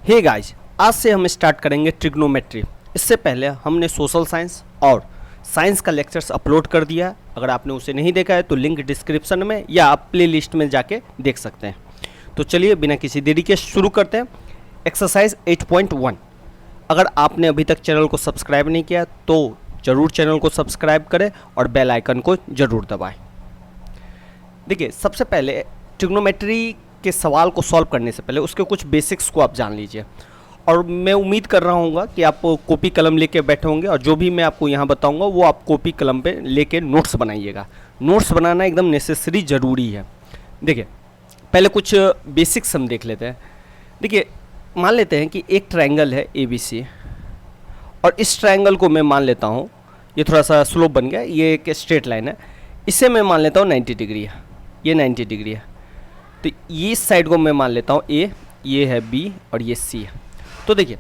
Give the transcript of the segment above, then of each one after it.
Hey guys, आज से हम स्टार्ट करेंगे ट्रिग्नोमेट्री। इससे पहले हमने सोशल साइंस और साइंस का लेक्चर्स अपलोड कर दिया है। अगर आपने उसे नहीं देखा है तो लिंक डिस्क्रिप्शन में या आप प्ले लिस्ट में जाके देख सकते हैं। तो चलिए बिना किसी देरी के शुरू करते हैं। एक्सरसाइज 8.1। अगर आपने अभी तक चैनल को सब्सक्राइब नहीं किया तो ज़रूर चैनल को सब्सक्राइब करें और बेल आइकन को ज़रूर दबाएं। देखिए, सबसे पहले ट्रिग्नोमेट्री के सवाल को सॉल्व करने से पहले उसके कुछ बेसिक्स को आप जान लीजिए। और मैं उम्मीद कर रहा हूँ कि आप कॉपी कलम लेके बैठे होंगे और जो भी मैं आपको यहाँ बताऊँगा वो आप कॉपी कलम पे लेके नोट्स बनाइएगा। नोट्स बनाना एकदम नेसेसरी ज़रूरी है। देखिए, पहले कुछ बेसिक्स हम देख लेते हैं। देखिए, मान लेते हैं कि एक ट्रायंगल है ABC और इस ट्रायंगल को मैं मान लेता हूँ, ये थोड़ा सा स्लोप बन गया, ये एक स्ट्रेट लाइन है, इसे मैं मान लेता हूँ 90 डिग्री है, ये 90 डिग्री है। तो ये साइड को मैं मान लेता हूँ A, ये है B और ये C है। तो देखिए,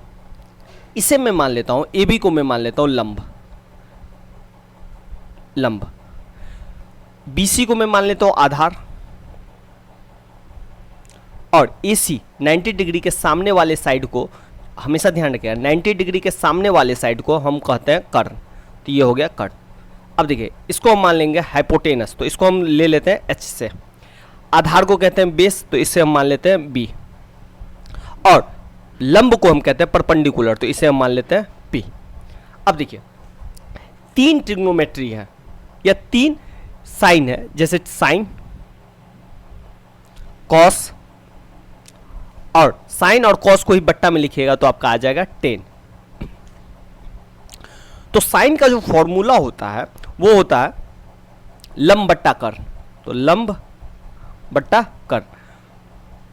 इसे मैं मान लेता हूँ AB को मैं मान लेता हूँ लंब, BC को मैं मान लेता हूँ आधार और AC 90 डिग्री के सामने वाले साइड को, हमेशा ध्यान रखिएगा, 90 डिग्री के सामने वाले साइड को हम कहते हैं कर्ण। तो ये हो गया कर्ण। अब देखिए, इसको हम मान लेंगे हाइपोटेनस, तो इसको हम ले लेते हैं H से। आधार को कहते हैं बेस, तो इसे हम मान लेते हैं B। और लंब को हम कहते हैं परपेंडिकुलर, तो इसे हम मान लेते हैं P। अब देखिए, तीन ट्रिग्नोमेट्री है या तीन साइन है, जैसे साइन, कॉस, और साइन और कॉस को ही बट्टा में लिखिएगा तो आपका आ जाएगा 10। तो साइन का जो फॉर्मूला होता है वो होता है लंब बट्टा कर्ण, तो लंब बट्टा कर्ण।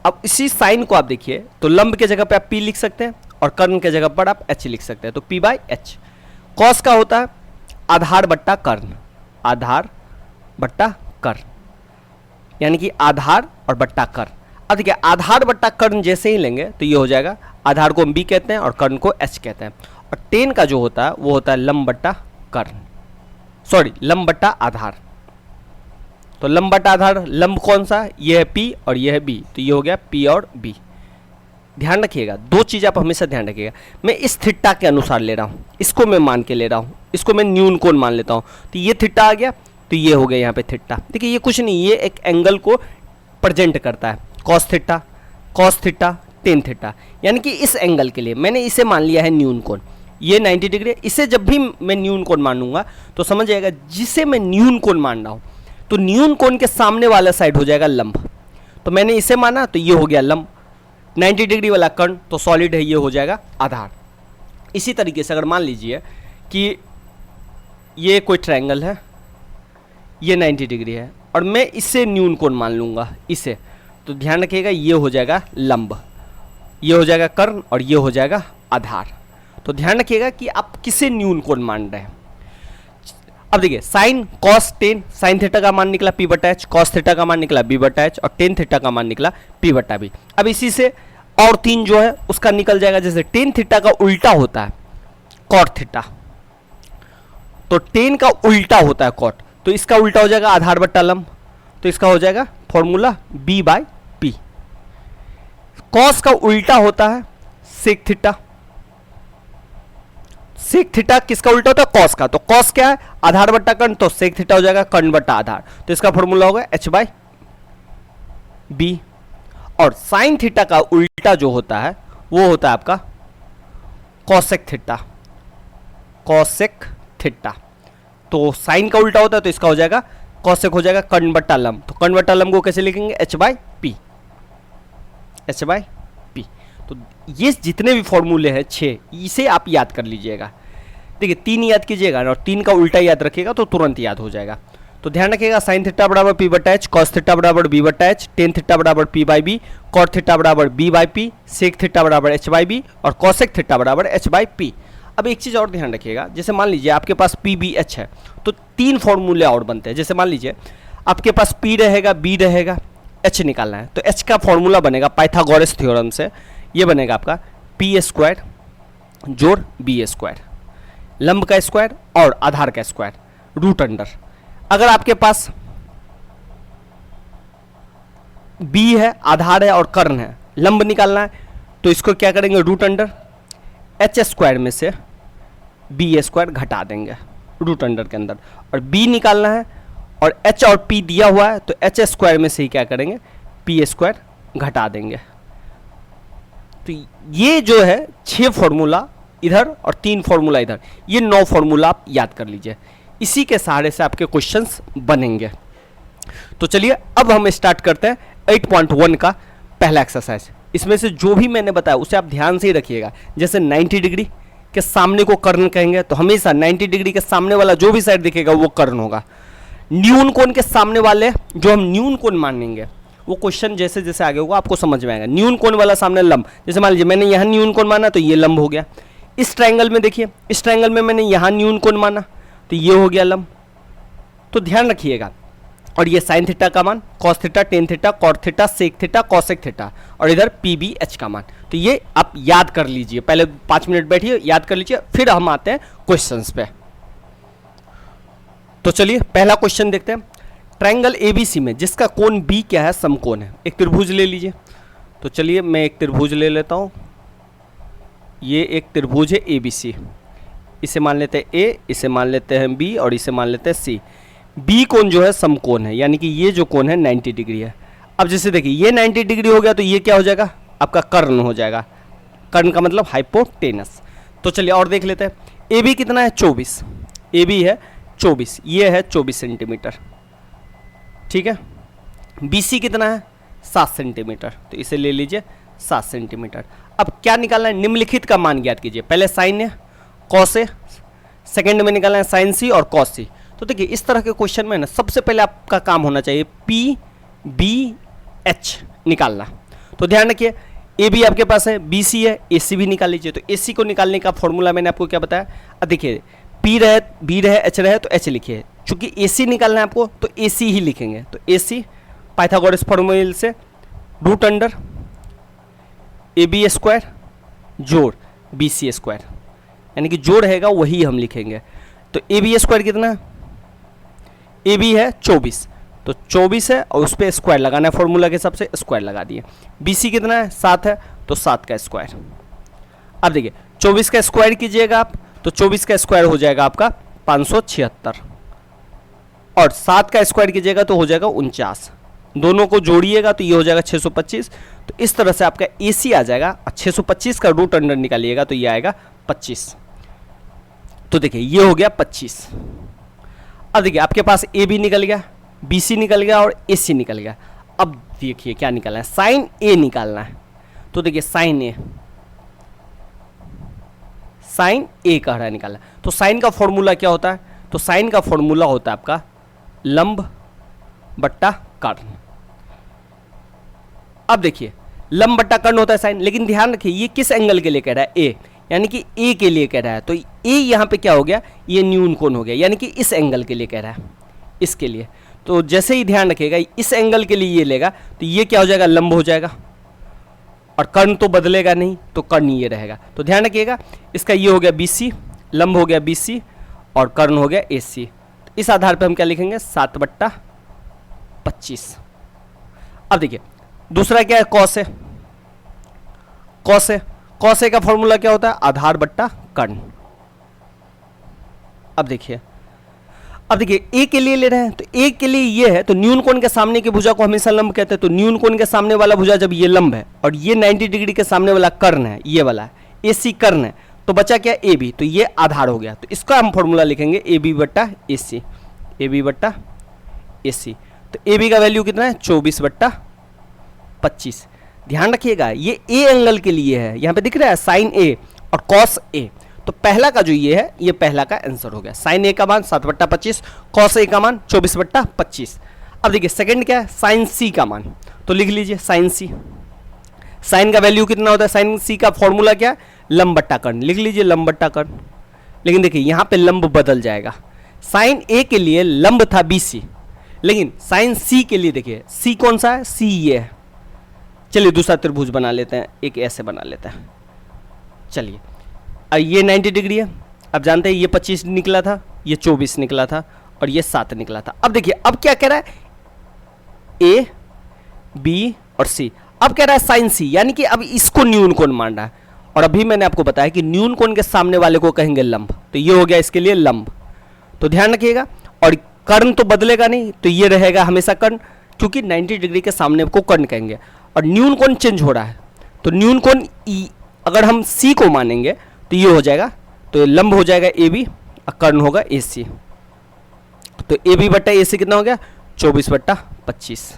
अब इसी साइन को आप देखिए तो लंब के जगह पे आप P लिख सकते हैं और कर्ण के जगह पर आप H लिख सकते हैं, तो P/H। कॉस का होता है आधार बट्टा कर्ण, आधार बट्टा कर्ण, यानी कि आधार और बट्टा कर्ण। अब देखिए, आधार बट्टा कर्ण जैसे ही लेंगे तो ये हो जाएगा, आधार को हम B कहते हैं और कर्ण को H कहते हैं। और 10 का जो होता है वो होता है लंब बट्टा कर्ण, सॉरी लंब बट्टा आधार। तो लंब बट्टा आधार, लंब कौन सा, ये है P और ये है B, तो ये हो गया P और B। ध्यान रखिएगा, दो चीज़ आप हमेशा ध्यान रखिएगा, मैं इस थीटा के अनुसार ले रहा हूँ, इसको मैं मान के ले रहा हूँ, इसको मैं न्यून कोण मान लेता हूँ, तो ये थीटा आ गया, तो ये हो गया यहाँ पे थीटा। देखिए, ये कुछ नहीं, ये एक एंगल को प्रेजेंट करता है, कॉस थीटा टेन थीटा, यानी कि इस एंगल के लिए मैंने इसे मान लिया है न्यून कोण। ये 90 डिग्री है, इसे जब भी मैं न्यून कोण मानूंगा तो समझ जाएगा, जिसे मैं न्यून कोण मान रहा हूँ तो न्यून कोण के सामने वाला साइड हो जाएगा लंब। तो मैंने इसे माना तो ये हो गया लंब, 90 डिग्री वाला कर्ण तो सॉलिड है, ये हो जाएगा आधार। इसी तरीके से अगर मान लीजिए कि ये कोई ट्रायंगल है, ये 90 डिग्री है और मैं इससे न्यून कोण मान लूँगा इसे, तो ध्यान रखिएगा ये हो जाएगा लंब, ये हो जाएगा कर्ण और ये हो जाएगा आधार। तो ध्यान रखिएगा कि आप किसे न्यून कोण मान रहे हैं। अब देखिए, साइन कॉस 10, साइन थीटा का मान निकला P/H, कॉस थीटा का मान निकला B/H और टेन थीटा का मान निकला P/B। अब इसी से और 3 जो है उसका निकल जाएगा, जैसे टेन थीटा का उल्टा होता है कॉट थीटा, तो 10 का उल्टा होता है कॉट, तो इसका उल्टा हो जाएगा आधार बट्टा लंब, तो इसका हो जाएगा फॉर्मूला B/P। कॉस का उल्टा होता है सेक थीटा किसका उल्टा होता है, कॉस का, तो कॉस क्या है, आधार बट्टा कर्ण, तो सेक थीटा हो जाएगा कर्ण बट्टा आधार, तो इसका फॉर्मूला होगा H/B। और साइन थीटा का उल्टा जो होता है वो होता है आपका कॉसेक थीटा, तो साइन का उल्टा होता है तो इसका हो जाएगा कॉसेक, हो जाएगा कर्ण बट्टा लंब, तो कर्ण बट्टा लंब को कैसे लिखेंगे, H/P। तो ये जितने भी फॉर्मूले हैं 6, इसे आप याद कर लीजिएगा। देखिए, 3 याद कीजिएगा और 3 का उल्टा याद रखिएगा तो तुरंत याद हो जाएगा। तो ध्यान रखिएगा, साइन थीटा बराबर P/H, कॉस थीटा बराबर B/H, टेन थीटा बराबर P/B, कॉट थीटा बराबर B/P, सेक थीटा बराबर H/B और कॉसेक थीटा बराबर H/P। अब एक चीज़ और ध्यान रखिएगा, जैसे मान लीजिए आपके पास P/B/H है तो 3 फॉर्मूले और बनते हैं। जैसे मान लीजिए आपके पास P रहेगा, B रहेगा, H निकालना है, तो H का फॉर्मूला बनेगा पाइथागोरस थ्योरम से, ये बनेगा आपका P² जोड़ B², लंब का स्क्वायर और आधार का स्क्वायर रूट अंडर। अगर आपके पास B है, आधार है और कर्ण है, लंब निकालना है, तो इसको क्या करेंगे, रूट अंडर एच स्क्वायर में से बी स्क्वायर घटा देंगे रूट अंडर के अंदर, और बी निकालना है और एच और पी दिया हुआ है, तो एच स्क्वायर में से ही क्या करेंगे, पी स्क्वायर घटा देंगे। तो ये जो है 6 फॉर्मूला इधर और 3 फॉर्मूला इधर, ये 9 फॉर्मूला आप याद कर लीजिए। इसी के सहारे से आपके क्वेश्चंस बनेंगे। तो चलिए अब हम स्टार्ट करते हैं 8.1 का पहला एक्सरसाइज। इसमें से जो भी मैंने बताया उसे आप ध्यान से ही रखिएगा। जैसे 90 डिग्री के सामने को कर्ण कहेंगे, तो हमेशा 90 डिग्री के सामने वाला जो भी साइड दिखेगा वो कर्ण होगा। न्यून कोण के सामने वाले जो हम न्यून कोण मानेंगे, वो क्वेश्चन जैसे जैसे आगे होगा आपको समझ में आएगा। न्यून कोण वाला सामने लंब, जैसे मान लीजिए मैंने यहाँ न्यून कोण माना तो ये लंब हो गया। इस ट्रायंगल में देखिए, इस ट्रायंगल में मैंने यहाँ न्यून कोण माना तो ये हो गया लंब। तो ध्यान रखिएगा। और ये साइन थीटा का मान, cos theta, tan theta, cot theta, sec theta, cosec theta, और इधर पी बी एच का मान। तो ये आप याद कर लीजिए, पहले 5 मिनट बैठिए याद कर लीजिए, फिर हम आते हैं क्वेश्चंस पे। तो चलिए पहला क्वेश्चन देखते हैं। ट्रायंगल एबीसी में जिसका कोण बी क्या है, समकोण है। एक त्रिभुज ले लीजिए। तो चलिए मैं एक त्रिभुज ले लेता हूँ। ये एक त्रिभुज है एबीसी, इसे मान लेते हैं ए, इसे मान लेते हैं बी और इसे मान लेते हैं सी। बी कोण जो है समकोण है, यानी कि ये जो कोण है 90 डिग्री है। अब जैसे देखिए ये 90 डिग्री हो गया तो ये क्या हो जाएगा, आपका कर्ण हो जाएगा। कर्ण का मतलब हाइपोटेनस। तो चलिए और देख लेते हैं। ए बी कितना है, 24। ए बी है 24, ये है 24 सेंटीमीटर, ठीक है। बी सी कितना है, 7 सेंटीमीटर, तो इसे ले लीजिए 7 सेंटीमीटर। अब क्या निकालना है, निम्नलिखित का मान ज्ञात कीजिए। पहले साइन है, कॉस है, सेकेंड में निकालना है साइन सी और कॉस सी। तो देखिए इस तरह के क्वेश्चन में ना सबसे पहले आपका काम होना चाहिए पी बी एच निकालना। तो ध्यान रखिए, ए बी आपके पास है, बी सी है, ए सी भी निकाल लीजिए। तो ए सी को निकालने का फॉर्मूला मैंने आपको क्या बताया। अब देखिए पी रहे, बी रहे, एच रहे तो एच लिखिए। चूंकि ए सी निकालना है आपको तो ए सी ही लिखेंगे। तो ए सी पाइथागोरस फॉर्मूले से root under A B square जोड़ बी सी स्क्वायर, यानी कि जो रहेगा वही हम लिखेंगे। तो ए बी स्क्वायर कितना है, ए बी है 24, तो 24 है और उस पर स्क्वायर लगाना है, फॉर्मूला के हिसाब से स्क्वायर लगा दिए। बी सी कितना है, 7 है, तो 7 का स्क्वायर। अब देखिए 24 का स्क्वायर कीजिएगा आप, तो 24 का स्क्वायर हो जाएगा आपका 576, और 7 का स्क्वायर कीजिएगा तो हो जाएगा 49। दोनों को जोड़िएगा तो ये हो जाएगा 625। तो इस तरह से आपका ए सी आ जाएगा, और 625 का रूट अंडर निकालिएगा तो ये आएगा 25। तो देखिए ये हो गया 25। अब देखिए आपके पास ए बी निकल गया, बी सी निकल गया और ए सी निकल गया। अब देखिए क्या निकालना है, साइन ए निकालना है। तो देखिए साइन ए, साइन ए कह रहा है निकालना। तो साइन का फॉर्मूला क्या होता है, तो साइन का फॉर्मूला होता है आपका लंब बट्टा कर्ण। अब देखिए लंब बट्टा कर्ण होता है साइन, लेकिन ध्यान रखिए ये किस एंगल के लिए कह रहा है, ए, यानी कि ए के लिए कह रहा है। तो ए यहाँ पे क्या हो गया, ये न्यून कोण हो गया, यानी कि इस एंगल के लिए कह रहा है, इसके लिए। तो जैसे ही ध्यान रखिएगा इस एंगल के लिए ये लेगा तो ये क्या हो जाएगा, लंब हो जाएगा, और कर्ण तो बदलेगा नहीं, तो कर्ण ये रहेगा। तो ध्यान रखिएगा इसका ये हो गया बी सी, लंब हो गया बी सी और कर्ण हो गया ए सी। इस आधार पर हम क्या लिखेंगे, 7/25। अब देखिए दूसरा क्या है, कॉस है। कॉस है, कॉस ए का फॉर्मूला क्या होता है, आधार बट्टा कर्ण। अब देखिए ए के लिए ले रहे हैं, तो ए के लिए ये है, तो न्यून कोण के सामने की भुजा को हमेशा लंब कहते हैं। तो न्यून कोण के सामने वाला भुजा जब ये लंब है और ये 90 डिग्री के सामने वाला कर्ण है, ये वाला ए सी कर्ण है, तो बचा क्या, ए बी, तो ये आधार हो गया। तो इसका हम फॉर्मूला लिखेंगे ए बी बट्टा ए सी, ए बी बट्टा ए सी। तो ए बी का वैल्यू कितना है, 24/25। ध्यान रखिएगा ये ए एंगल के लिए है, यहाँ पे दिख रहा है साइन ए और कॉस ए। तो पहला का जो ये है, ये पहला का आंसर हो गया। साइन ए का मान 7/25, कॉस ए का मान 24/25। अब देखिए सेकंड क्या है, साइन सी का मान। तो लिख लीजिए साइन सी। साइन का वैल्यू कितना होता है, साइन सी का फॉर्मूला क्या है, लंब बट्टा कर्ण। लिख लीजिए लंब बट्टा कर्ण। लेकिन देखिए यहाँ पे लंब बदल जाएगा। साइन ए के लिए लंब था बी सी, लेकिन साइन सी के लिए देखिए सी कौन सा है, सी ये है। चलिए दूसरा त्रिभुज बना लेते हैं, एक ऐसे बना लेते हैं। चलिए ये 90 डिग्री है, अब जानते हैं ये 25 निकला था, ये 24 निकला था और ये 7 निकला था। अब देखिए अब क्या कह रहा है, ए बी और सी। अब कह रहा है साइन सी, यानी कि अब इसको न्यून कोण मान रहा है। और अभी मैंने आपको बताया कि न्यून कोण के सामने वाले को कहेंगे लंब, तो ये हो गया इसके लिए लंब, तो ध्यान रखिएगा। और कर्ण तो बदलेगा नहीं, तो ये रहेगा हमेशा कर्ण, क्योंकि 90 डिग्री के सामने को कर्ण कहेंगे। और न्यून कोण चेंज हो रहा है, तो न्यून कोण अगर हम सी को मानेंगे तो ये हो जाएगा, तो लंब हो जाएगा ए बी और कर्ण होगा ए सी। तो ए बी बट्टा ए सी कितना हो गया 24/25।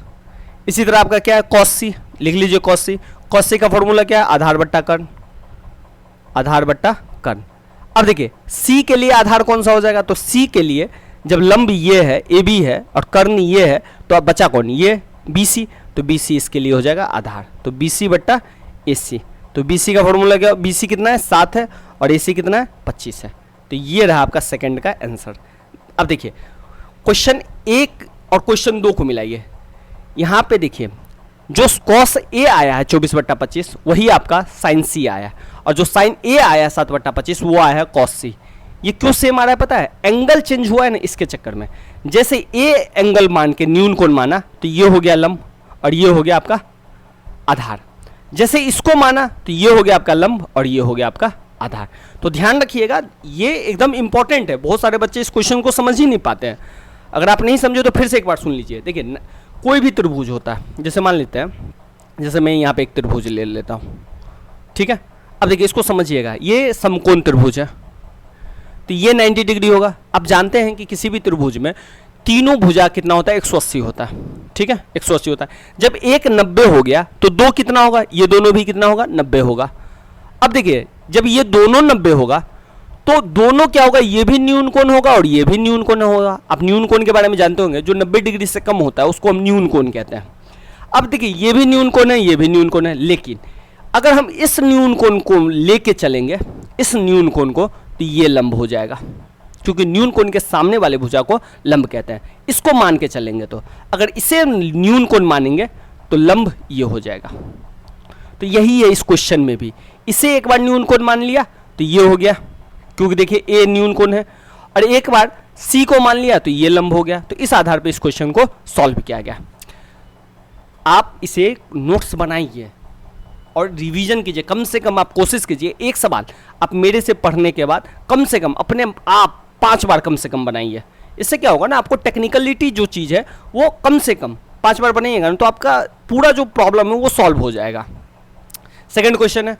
इसी तरह आपका क्या है कॉस सी, लिख लीजिए कॉस सी। कॉस सी का फॉर्मूला क्या है आधार बट्टा कर्ण, आधार बट्टा कर्ण। अब देखिए सी के लिए आधार कौन सा हो जाएगा, तो सी के लिए जब लंब ये है ए बी है और कर्ण ये है, तो अब बचा कौन ये बी सी, तो बी सी इसके लिए हो जाएगा आधार, तो बी सी बट्टा ए सी। तो बी सी का फॉर्मूला क्या, बी सी कितना है 7 है और ए सी कितना है 25 है। तो ये रहा आपका सेकंड का आंसर। अब देखिए क्वेश्चन 1 और क्वेश्चन 2 को मिलाइए। यहाँ पे देखिए जो कॉस ए आया है 24/25 वही आपका साइन सी आया है, और जो साइन ए आया है 7/25 वो आया है कॉस सी। ये क्यों सेम आ रहा है पता है, एंगल चेंज हुआ है ना इसके चक्कर में। जैसे ए एंगल मान के न्यून कोण माना तो ये हो गया लंब और ये हो गया आपका आधार, जैसे इसको माना तो ये हो गया आपका लंब और ये हो गया आपका आधार। तो ध्यान रखिएगा ये एकदम इंपॉर्टेंट है, बहुत सारे बच्चे इस क्वेश्चन को समझ ही नहीं पाते हैं। अगर आप नहीं समझे तो फिर से एक बार सुन लीजिए। देखिए कोई भी त्रिभुज होता है, जैसे मान लेते हैं, जैसे मैं यहाँ पे एक त्रिभुज ले लेता हूँ, ठीक है। अब देखिए इसको समझिएगा, ये समकोण त्रिभुज है, तो ये 90 डिग्री होगा। आप जानते हैं कि किसी भी त्रिभुज में तीनों भुजा कितना होता है 180 होता है, ठीक है 180 होता है। जब एक 90 हो गया तो दो कितना होगा, ये दोनों भी कितना होगा 90 होगा। अब देखिए जब ये दोनों 90 होगा तो दोनों क्या होगा, ये भी न्यून कोण होगा और ये भी न्यून कोण होगा। आप न्यून कोण के बारे में जानते होंगे, जो 90 डिग्री से कम होता है उसको हम न्यून कोण कहते हैं। अब देखिए ये भी न्यून कोण है, ये भी न्यून कोण है, लेकिन अगर हम इस न्यून कोण को लेके चलेंगे, इस न्यून कोण को, तो ये लंब हो जाएगा, क्योंकि न्यून कोण के सामने वाले भुजा को लंब कहते हैं। इसको मान के चलेंगे तो अगर इसे न्यून कोण मानेंगे तो लंब ये हो जाएगा। तो यही है इस क्वेश्चन में भी, इसे एक बार न्यून कोण मान लिया तो ये हो गया, क्योंकि देखिए ए न्यून कोण है, और एक बार सी को मान लिया तो ये लंब हो गया। तो इस आधार पर इस क्वेश्चन को सॉल्व किया गया। आप इसे नोट्स बनाइए और रिवीजन कीजिए, कम से कम आप कोशिश कीजिए एक सवाल आप मेरे से पढ़ने के बाद कम से कम अपने आप 5 बार कम से कम बनाइए। इससे क्या होगा ना, आपको टेक्निकलिटी जो चीज़ है वो कम से कम 5 बार बनाइएगा तो आपका पूरा जो प्रॉब्लम है वो सॉल्व हो जाएगा। सेकंड क्वेश्चन है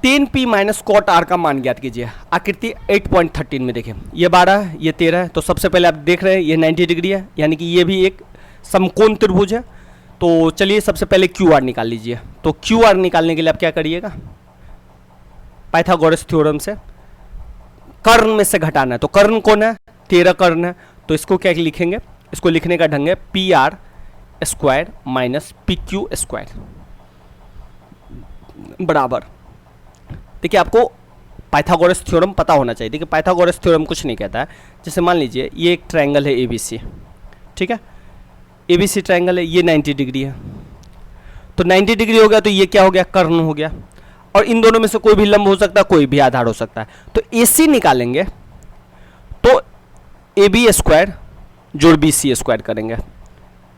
10p माइनस कॉट आर का मान ज्ञात कीजिए। आकृति 8.13 में देखिए ये 12 है, ये 13 है। तो सबसे पहले आप देख रहे हैं ये 90 डिग्री है, यानी कि ये भी एक समकोण त्रिभुज है। तो चलिए सबसे पहले क्यू आर निकाल लीजिए। तो क्यू आर निकालने के लिए आप क्या करिएगा, पाइथागोरस थ्योरम से कर्ण में से घटाना है। तो कर्ण कौन है, 13 कर्ण है, तो इसको क्या लिखेंगे, इसको लिखने का ढंग है P are square minus P Q square बराबर। देखिए आपको पाइथागोरस थ्योरम पता होना चाहिए। देखिए पाइथागोरस थ्योरम कुछ नहीं कहता है, जैसे मान लीजिए ये एक ट्रायंगल है एबीसी, ठीक है, एबीसी ट्रायंगल है, ये 90 डिग्री है। तो 90 डिग्री हो गया तो ये क्या हो गया, कर्ण हो गया, और इन दोनों में से कोई भी लंब हो सकता है, कोई भी आधार हो सकता है। तो AC निकालेंगे तो AB स्क्वायर जोड़ BC स्क्वायर करेंगे,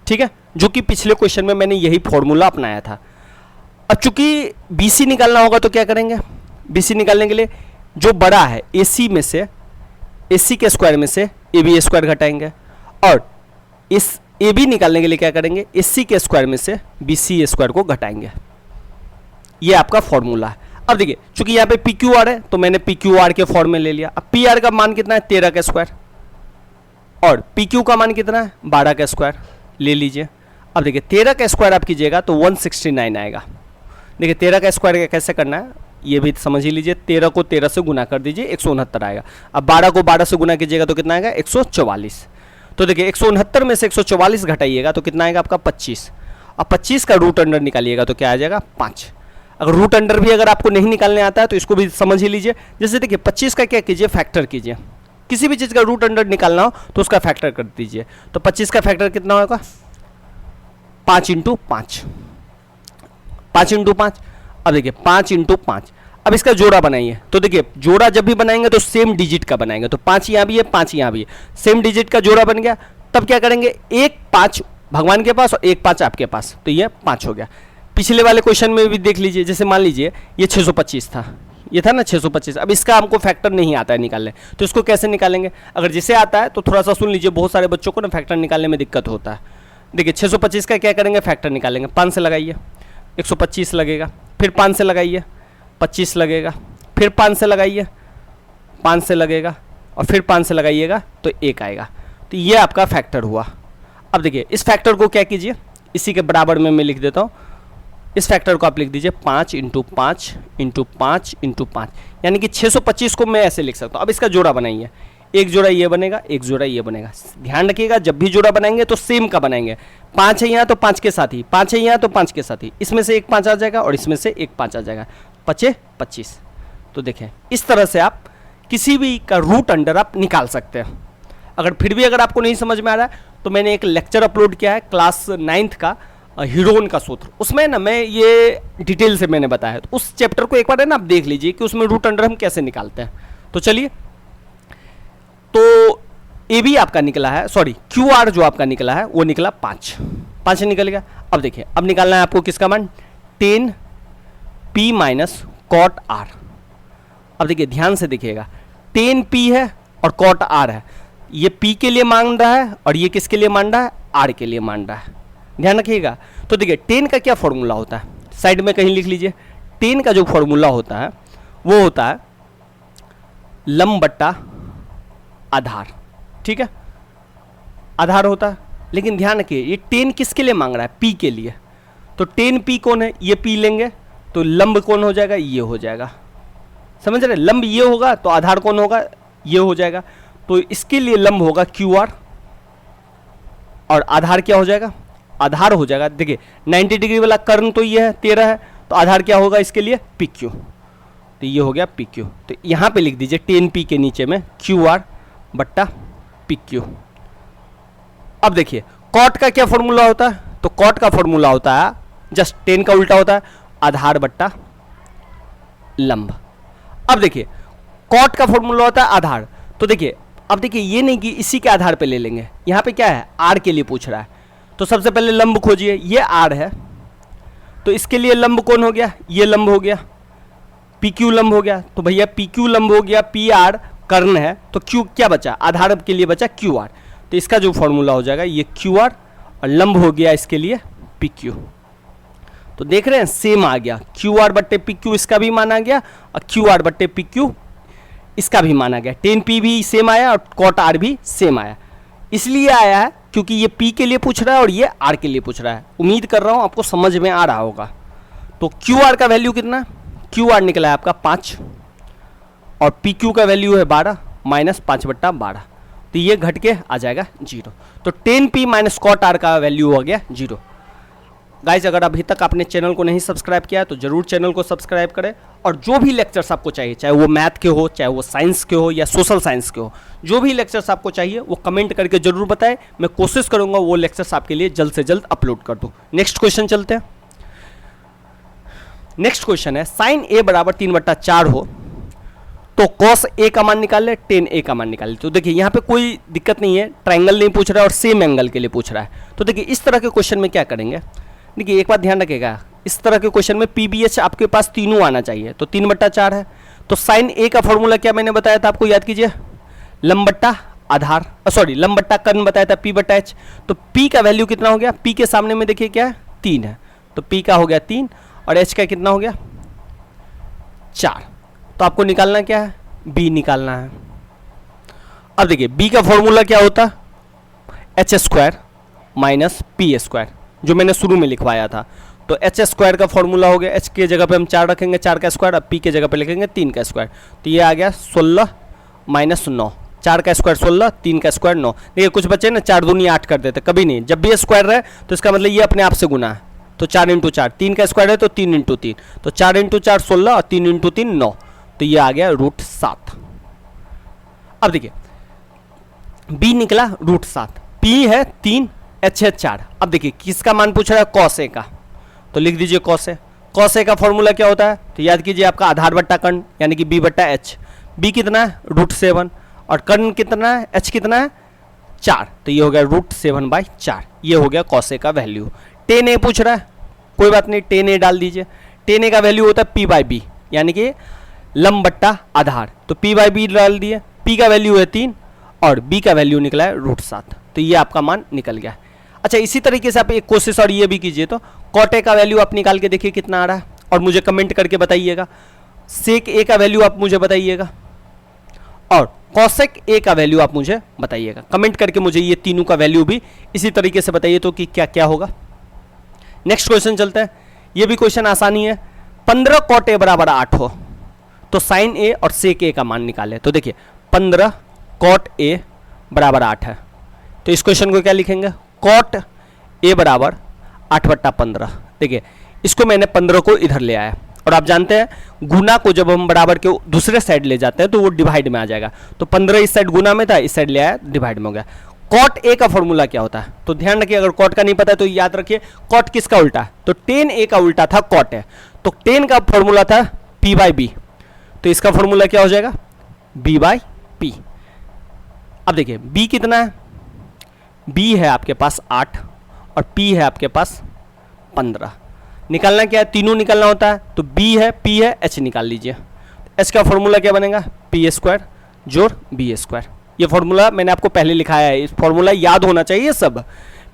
ठीक है, जो कि पिछले क्वेश्चन में मैंने यही फॉर्मूला अपनाया था। अब चूंकि BC निकालना होगा तो क्या करेंगे, BC निकालने के लिए जो बड़ा है AC में से, AC के स्क्वायर में से AB स्क्वायर घटाएंगे, और इस AB निकालने के लिए क्या करेंगे, AC के स्क्वायर में से BC स्क्वायर को घटाएंगे। ये आपका फॉर्मूला है। अब देखिए चूंकि यहाँ पे PQR है तो मैंने PQR के फॉर्म में ले लिया। अब PR का मान कितना है, 13 का स्क्वायर, और PQ का मान कितना है, 12 का स्क्वायर ले लीजिए। अब देखिए 13 का स्क्वायर आप कीजिएगा तो 169 आएगा। देखिए 13 का स्क्वायर कैसे करना है ये भी समझ ही लीजिए। 13 को 13 से गुना कर दीजिए, 169 आएगा। अब 12 को 12 से गुना कीजिएगा तो कितना आएगा, 144। तो देखिए 169 में से 144 घटाइएगा तो कितना आएगा आपका 25। अब 25 का रूट अंडर निकालिएगा तो क्या आ जाएगा 5। अगर रूट अंडर भी अगर आपको नहीं निकालने आता है तो इसको भी समझ ही लीजिए। जैसे देखिए 25 का क्या कीजिए, फैक्टर कीजिए। किसी भी चीज़ का रूट अंडर निकालना हो तो उसका फैक्टर कर दीजिए। तो 25 का फैक्टर कितना होगा, 5 × 5, 5 × 5। अब देखिए 5 × 5। अब इसका जोड़ा बनाइए। तो देखिए जोड़ा जब भी बनाएंगे तो सेम डिजिट का बनाएंगे। तो 5 यहाँ भी है, 5 यहाँ भी है, सेम डिजिट का जोड़ा बन गया। तब क्या करेंगे, 1 5 भगवान के पास और 1 5 आपके पास, तो ये 5 हो गया। पिछले वाले क्वेश्चन में भी देख लीजिए, जैसे मान लीजिए ये 625 था, ये था ना 625। अब इसका हमको फैक्टर नहीं आता है निकालने, तो इसको कैसे निकालेंगे? अगर जिसे आता है तो थोड़ा सा सुन लीजिए, बहुत सारे बच्चों को ना फैक्टर निकालने में दिक्कत होता है। देखिए 625 का क्या करेंगे, फैक्टर निकालेंगे। 5 से लगाइए 125 लगेगा, फिर 5 से लगाइए 25 लगेगा, फिर 5 से लगाइए 5 से लगेगा, और फिर 5 से लगाइएगा तो 1 आएगा। तो ये आपका फैक्टर हुआ। अब देखिए इस फैक्टर को क्या कीजिए, इसी के बराबर में मैं लिख देता हूँ। इस फैक्टर को आप लिख दीजिए 5 × 5 × 5 × 5, यानी कि 625 को मैं ऐसे लिख सकता हूँ। अब इसका जोड़ा बनाइए, एक जोड़ा ये बनेगा, एक जोड़ा ये बनेगा। ध्यान रखिएगा जब भी जोड़ा बनाएंगे तो सेम का बनाएंगे। 5 है यहाँ तो 5 के साथ ही, 5 है यहाँ तो 5 के साथ ही, इसमें से एक 5 आ जाएगा और इसमें से एक 5 आ जाएगा, 5 25। तो देखें इस तरह से आप किसी भी का रूट अंडर आप निकाल सकते हैं। अगर फिर भी अगर आपको नहीं समझ में आ रहा है तो मैंने एक लेक्चर अपलोड किया है क्लास 9th का, हीरोन का सूत्र, उसमें ना मैं ये डिटेल से मैंने बताया है। तो उस चैप्टर को एक बार है ना आप देख लीजिए कि उसमें रूट अंडर हम कैसे निकालते हैं। तो चलिए, तो ए बी आपका निकला है, सॉरी क्यू आर जो आपका निकला है वो निकला 5 निकल गया। अब देखिए अब निकालना है आपको किसका मान, 10 P माइनस कॉट आर। अब देखिए ध्यान से देखिएगा, 10 P है और कॉट आर है, ये P के लिए मान रहा है और ये किसके लिए मान रहा है, R के लिए मान रहा है। ध्यान रखिएगा। तो देखिए 10 का क्या फॉर्मूला होता है, साइड में कहीं लिख लीजिए। 10 का जो फॉर्मूला होता है वो होता है लंब बट्टा आधार, ठीक है, आधार होता है। लेकिन ध्यान रखिए ये 10 किसके लिए मांग रहा है, P के लिए। तो 10 P कौन है, ये P लेंगे तो लंब कौन हो जाएगा, ये हो जाएगा। समझ रहे, लंब ये होगा तो आधार कौन होगा, ये हो जाएगा। तो इसके लिए लंब होगा QR और आधार क्या हो जाएगा, आधार हो जाएगा। देखिए 90 डिग्री वाला कर्ण तो ये है 13 है, तो आधार क्या होगा इसके लिए, PQ। तो ये हो गया PQ। तो यहाँ पे लिख दीजिए 10P के नीचे में QR बट्टा PQ। अब देखिए कॉट का क्या फॉर्मूला होता है, तो कॉट का फॉर्मूला होता है जस्ट 10 का उल्टा होता है, आधार बट्टा लंब। अब देखिए कॉट का फॉर्मूला होता है आधार। तो देखिए अब देखिए ये नहीं कि इसी के आधार पे ले लेंगे, यहाँ पे क्या है, R के लिए पूछ रहा है। तो सबसे पहले लंब खोजिए, ये R है तो इसके लिए लंब कौन हो गया, ये लंब हो गया, PQ लंब हो गया। तो भैया PQ लंब हो गया, PR कर्ण है, तो Q क्या बचा, आधार के लिए बचा QR। तो इसका जो फॉर्मूला हो जाएगा ये QR और लंब हो गया इसके लिए PQ। तो देख रहे हैं सेम आ गया, QR बट्टे PQ इसका भी माना गया और QR बट्टे PQ इसका भी माना गया। 10P भी सेम आया और कॉट R भी सेम आया। इसलिए आया है क्योंकि ये P के लिए पूछ रहा है और ये R के लिए पूछ रहा है। उम्मीद कर रहा हूँ आपको समझ में आ रहा होगा। तो QR का वैल्यू कितना, QR निकला है आपका 5 और PQ का वैल्यू है 12 माइनस 5/12। तो ये घट के आ जाएगा 0। तो 10P माइनस कॉट R का वैल्यू हो गया 0। गाइज अगर अभी तक आपने चैनल को नहीं सब्सक्राइब किया है तो जरूर चैनल को सब्सक्राइब करें। और जो भी लेक्चर्स आपको चाहिए, चाहे वो मैथ के हो, चाहे वो साइंस के हो या सोशल साइंस के हो, जो भी लेक्चर्स आपको चाहिए वो कमेंट करके जरूर बताएं। मैं कोशिश करूंगा वो लेक्चर्स आपके लिए जल्द से जल्द अपलोड कर दूं। नेक्स्ट क्वेश्चन चलते हैं। नेक्स्ट क्वेश्चन है साइन A बराबर 3/4 हो तो कॉस A का मान निकाल ले, टेन A का मान निकाल ले। तो देखिए यहाँ पे कोई दिक्कत नहीं है, ट्राइंगल नहीं पूछ रहा है और सेम एंगल के लिए पूछ रहा है। तो देखिए इस तरह के क्वेश्चन में क्या करेंगे, देखिए एक बात ध्यान रखिएगा, इस तरह के क्वेश्चन में PBH आपके पास तीनों आना चाहिए। तो 3/4 है तो साइन A का फॉर्मूला क्या मैंने बताया था आपको, याद कीजिए, लंब बट्टा आधार, सॉरी लंब बट्टा कर्ण बताया था P/H। तो P का वैल्यू कितना हो गया, P के सामने में देखिए क्या है 3 है, तो P का हो गया 3 और H का कितना हो गया 4। तो आपको निकालना क्या है, B निकालना है। अब देखिए B का फॉर्मूला क्या होता है, H² माइनस P² जो मैंने शुरू में लिखवाया था। तो H² का फॉर्मूला हो गया, H के जगह पे हम 4 रखेंगे, 4 का स्क्वायर, अब P के जगह पे लिखेंगे 3 का स्क्वायर। तो ये आ गया 16 माइनस 9, 4 का स्क्वायर 16, 3 का स्क्वायर 9। देखिए कुछ बच्चे ना 4 दूनी 8 कर देते, कभी नहीं, जब भी स्क्वायर रहे तो इसका मतलब ये अपने आप से गुना है। तो 4 × 4, 3 का स्क्वायर है तो 3 × 3, तो 4 × 4 16 और 3 × 3 9। तो ये आ गया √7। अब देखिए B निकला √7, P है 3, H है 4। अब देखिए किसका मान पूछ रहा है, कॉस A का, तो लिख दीजिए कॉस A। कॉस A का फॉर्मूला क्या होता है, तो याद कीजिए आपका आधार बट्टा कर्ण यानी कि B/H। B कितना है √7 और कर्ण कितना है, H कितना है 4, तो ये हो गया √7/4। ये हो गया कॉस A का वैल्यू। 10A पूछ रहा है कोई बात नहीं, टेन ए डाल दीजिए। टेन ए का वैल्यू होता है पी बाई बी, यानी कि लंब बट्टा आधार। तो पी बाई बी डाल दिए, पी का वैल्यू है 3 और बी का वैल्यू निकला है √7, तो ये आपका मान निकल गया। अच्छा, इसी तरीके से आप एक कोशिश और ये भी कीजिए, तो कॉट ए का वैल्यू आप निकाल के देखिए कितना आ रहा है और मुझे कमेंट करके बताइएगा। सेक ए का वैल्यू आप मुझे बताइएगा और कॉसेक ए का वैल्यू आप मुझे बताइएगा। कमेंट करके मुझे ये तीनों का वैल्यू भी इसी तरीके से बताइए तो कि क्या क्या होगा। नेक्स्ट क्वेश्चन चलते हैं, ये भी क्वेश्चन आसानी है। 15 कॉट ए बराबर 8 हो तो साइन ए और सेक ए का मान निकाले। तो देखिए 15 कॉट ए बराबर 8 है, तो इस क्वेश्चन को क्या लिखेंगे, कॉट ए बराबर 8/15। देखिए इसको मैंने 15 को इधर ले आया और आप जानते हैं गुना को जब हम बराबर के दूसरे साइड ले जाते हैं तो वो डिवाइड में आ जाएगा। तो 15 इस साइड गुना में था, इस साइड ले आया डिवाइड में हो गया। कॉट ए का फॉर्मूला क्या होता है, तो ध्यान रखिए, अगर कॉट का नहीं पता है तो याद रखिए कॉट किसका उल्टा है, तो टेन ए का उल्टा था कॉट है। तो टेन का फॉर्मूला था पी बाई बी, तो इसका फॉर्मूला क्या हो जाएगा, बी बाई पी। अब देखिए बी कितना है, बी है आपके पास 8 और पी है आपके पास 15। निकालना क्या है, तीनों निकालना होता है, तो बी है पी है एच निकाल लीजिए। एच का फॉर्मूला क्या बनेगा, पी स्क्वायर जोड़ बी स्क्वायर। ये फॉर्मूला मैंने आपको पहले लिखाया है, इस फॉर्मूला याद होना चाहिए सब।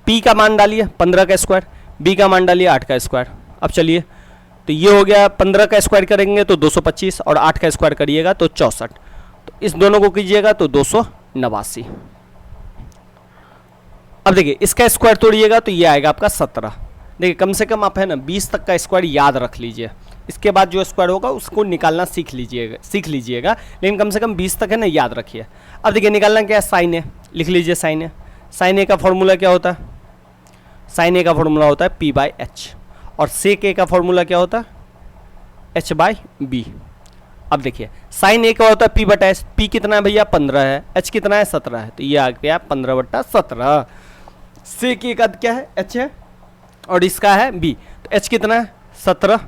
पी का मान डालिए 15 का स्क्वायर, बी का मान डालिए 8 का स्क्वायर। अब चलिए तो ये हो गया, 15 का स्क्वायर करेंगे तो 225 और 8 का स्क्वायर करिएगा तो 64। तो इस दोनों को कीजिएगा तो 289। अब देखिए इसका स्क्वायर तोड़िएगा तो ये आएगा आपका 17। देखिए कम से कम आप है ना 20 तक का स्क्वायर याद रख लीजिए, इसके बाद जो स्क्वायर होगा उसको निकालना सीख लीजिएगा, लेकिन कम से कम 20 तक है ना याद रखिए। अब देखिए निकालना क्या है, साइन ए लिख लीजिए। साइन ए, साइन ए का फॉर्मूला क्या होता है, साइन ए का फॉर्मूला होता है पी बाई एच और सेक ए का फॉर्मूला क्या होता है एच बाई बी। अब देखिए साइन ए का होता है पी बटा एच, पी कितना है भैया 15 है, एच कितना है 17 है, तो ये आ गया 15/17। सेक ए का क्या है एच है और इसका है बी, तो एच कितना है 17,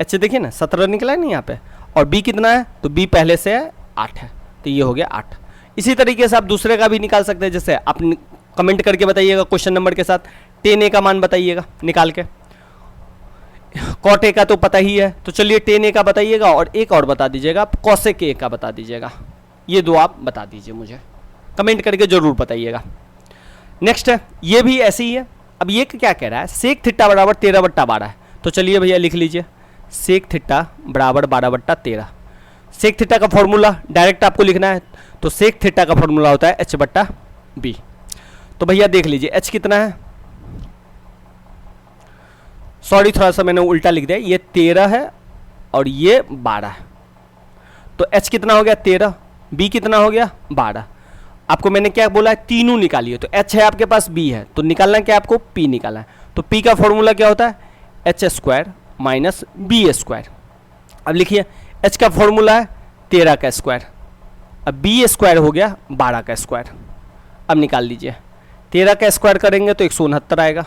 एच देखिए ना 17 निकला है नहीं यहाँ पे, और बी कितना है, तो बी पहले से है 8 है, तो ये हो गया 8। इसी तरीके से आप दूसरे का भी निकाल सकते हैं, जैसे आप कमेंट करके बताइएगा क्वेश्चन नंबर के साथ, टेन ए का मान बताइएगा निकाल के। कॉट ए का तो पता ही है, तो चलिए टेन ए का बताइएगा और एक और बता दीजिएगा आप कॉसेक ए का बता दीजिएगा। ये दो आप बता दीजिए, मुझे कमेंट करके जरूर बताइएगा। नेक्स्ट है, ये भी ऐसे ही है। अब ये क्या कह रहा है, सेक थीटा बराबर 13/12 है, तो चलिए भैया लिख लीजिए सेक थीटा बराबर 12/13। सेक थीटा का फॉर्मूला डायरेक्ट आपको लिखना है, तो सेक थीटा का फॉर्मूला होता है एच बट्टा बी। तो भैया देख लीजिए एच कितना है, सॉरी थोड़ा सा मैंने उल्टा लिख दिया, ये 13 है और ये 12 है, तो एच कितना हो गया 13, बी कितना हो गया 12। आपको मैंने क्या बोला है, तीनों निकालिए, तो एच है आपके पास, बी है, तो निकालना क्या आपको पी निकालना है। तो पी का फॉर्मूला क्या होता है H square minus B square. अब लिखिए एच का फॉर्मूला है 13 का स्क्वायर, अब बी स्क्वायर हो गया 12 का स्क्वायर। अब निकाल लीजिए, 13 का स्क्वायर करेंगे तो 169 आएगा,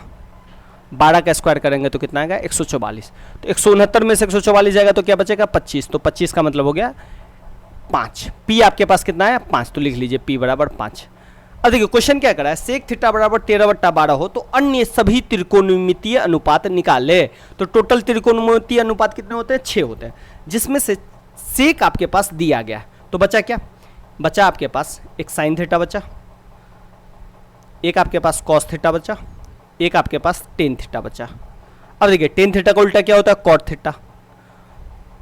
12 का स्क्वायर करेंगे तो कितना आएगा 144। तो 169 में से 144 जाएगा तो क्या बचेगा 25, तो 25 का मतलब हो गया 5। पी आपके पास कितना है 5, तो लिख लीजिए पी बराबर 5। अब देखिए क्वेश्चन क्या कर रहा है, सेक थीटा बराबर 13/12 हो तो अन्य सभी त्रिकोणमितीय अनुपात निकाले। तो टोटल त्रिकोणमितीय अनुपात कितने होते हैं 6 होते हैं, जिसमें से सेक आपके पास दिया गया, तो बचा क्या, बचा आपके पास एक साइन थीटा बचा, एक आपके पास कॉस थीटा बचा, एक आपके पास टेन थीटा बचा। अब देखिए टेन थीटा का उल्टा क्या होता है कॉट थीटा,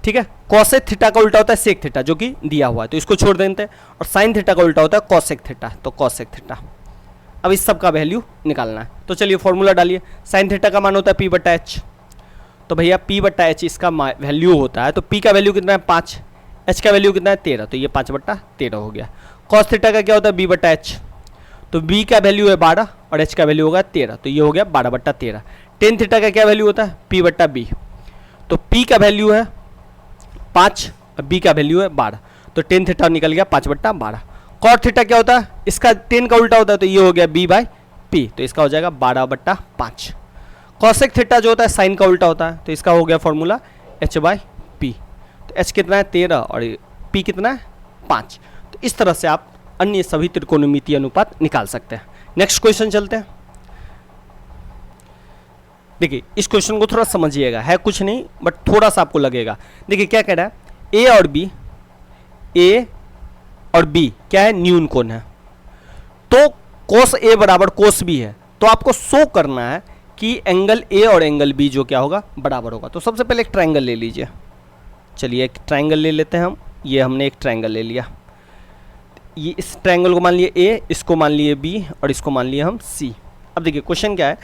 ठीक है। कॉसेक थीटा का उल्टा होता है सेक थीटा जो कि दिया हुआ है, तो इसको छोड़ देते हैं, और साइन थीटा का उल्टा होता है कॉसेक थीटा, तो कॉसेक थीटा। अब इस सब का वैल्यू निकालना है, तो चलिए फॉर्मूला डालिए। साइन थीटा का मान होता है पी बटा एच, तो भैया पी बटा एच इसका वैल्यू होता है, तो पी का वैल्यू कितना है 5, एच का वैल्यू कितना है 13, तो ये 5/13 हो गया। कॉस थीटा का क्या होता है बी बटा एच, तो बी का वैल्यू है 12 और एच का वैल्यू होगा 13, तो ये हो गया 12/13। टेन थीटा का क्या वैल्यू होता है पी बट्टा बी, तो पी का वैल्यू है 5 और बी का वैल्यू है 12, तो टेन थीटा निकल गया 5/12। कॉट थीटा क्या होता है, इसका टेन का उल्टा होता है, तो ये हो गया बी बाई पी, तो इसका हो जाएगा 12/5। कॉसेक थीटा जो होता है साइन का उल्टा होता है, तो इसका हो गया फॉर्मूला एच बाई पी, तो एच कितना है 13 और पी कितना है 5। तो इस तरह से आप अन्य सभी त्रिकोणमितीय अनुपात निकाल सकते हैं। नेक्स्ट क्वेश्चन चलते हैं। देखिए इस क्वेश्चन को थोड़ा समझिएगा, है कुछ नहीं बट थोड़ा सा आपको लगेगा। देखिए क्या कह रहा है, ए और बी क्या है, न्यून कोण है, तो कोस ए बराबर कोस बी है, तो आपको शो करना है कि एंगल ए और एंगल बी जो क्या होगा, बराबर होगा। तो सबसे पहले एक ट्रायंगल ले लीजिए, चलिए एक ट्रायंगल ले लेते हैं हम। ये हमने एक ट्रायंगल ले लिया, ये इस ट्रायंगल को मान लिए ए, इसको मान लिए बी और इसको मान लिए हम सी। अब देखिए क्वेश्चन क्या है,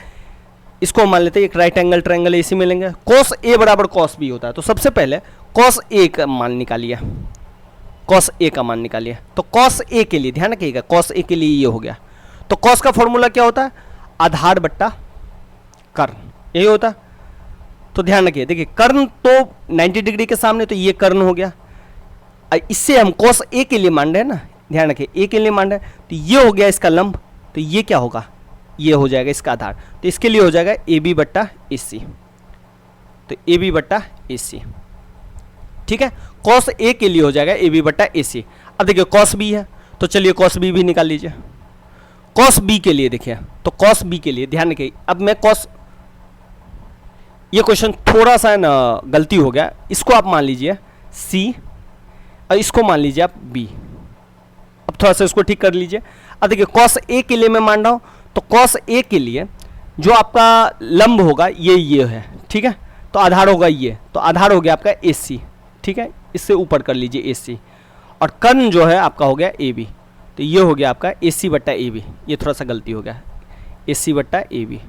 इसको मान लेते हैं एक राइट एंगल ट्रायंगल इसी में लेंगे, कॉस ए बराबर कॉस बी होता है। तो सबसे पहले कॉस ए का मान निकालिए, कॉस ए का मान निकालिए। तो कॉस ए के लिए ध्यान रखिएगा, कॉस ए के लिए ये हो गया। तो कॉस का फॉर्मूला क्या होता है, आधार बट्टा कर्ण, यही होता है। तो ध्यान रखिए, देखिए कर्ण तो 90 डिग्री के सामने, तो ये कर्ण हो गया। इससे हम कॉस ए के लिए मान रहे हैं ना, ध्यान रखिए ए के लिए मान रहे हैं, तो ये हो गया इसका लंब, तो ये क्या होगा, ये हो जाएगा इसका आधार। तो इसके लिए हो जाएगा ए बी बट्टा ए सी, तो ए बी बट्टा ए सी, ठीक है। कॉस ए के लिए हो जाएगा ए बी बट्टा ए सी। अब देखिए कॉस बी है, तो चलिए कॉस बी भी निकाल लीजिए। कॉस बी के लिए देखिए, तो कॉस बी के लिए ध्यान रखिए, अब मैं कॉस, ये क्वेश्चन थोड़ा सा ना गलती हो गया, इसको आप मान लीजिए सी और इसको मान लीजिए आप बी। अब थोड़ा सा इसको ठीक कर लीजिए। अब देखिए कॉस ए के लिए मैं मान रहा हूं, तो कॉस ए के लिए जो आपका लंब होगा ये है, ठीक है, तो आधार होगा ये, तो आधार हो गया आपका ए सी, ठीक है, इससे ऊपर कर लीजिए ए सी, और कर्ण जो है आपका हो गया ए बी, तो ये हो गया आपका ए सी बट्टा ए बी। ये थोड़ा सा गलती हो गया, ए सी बट्टा ए बी,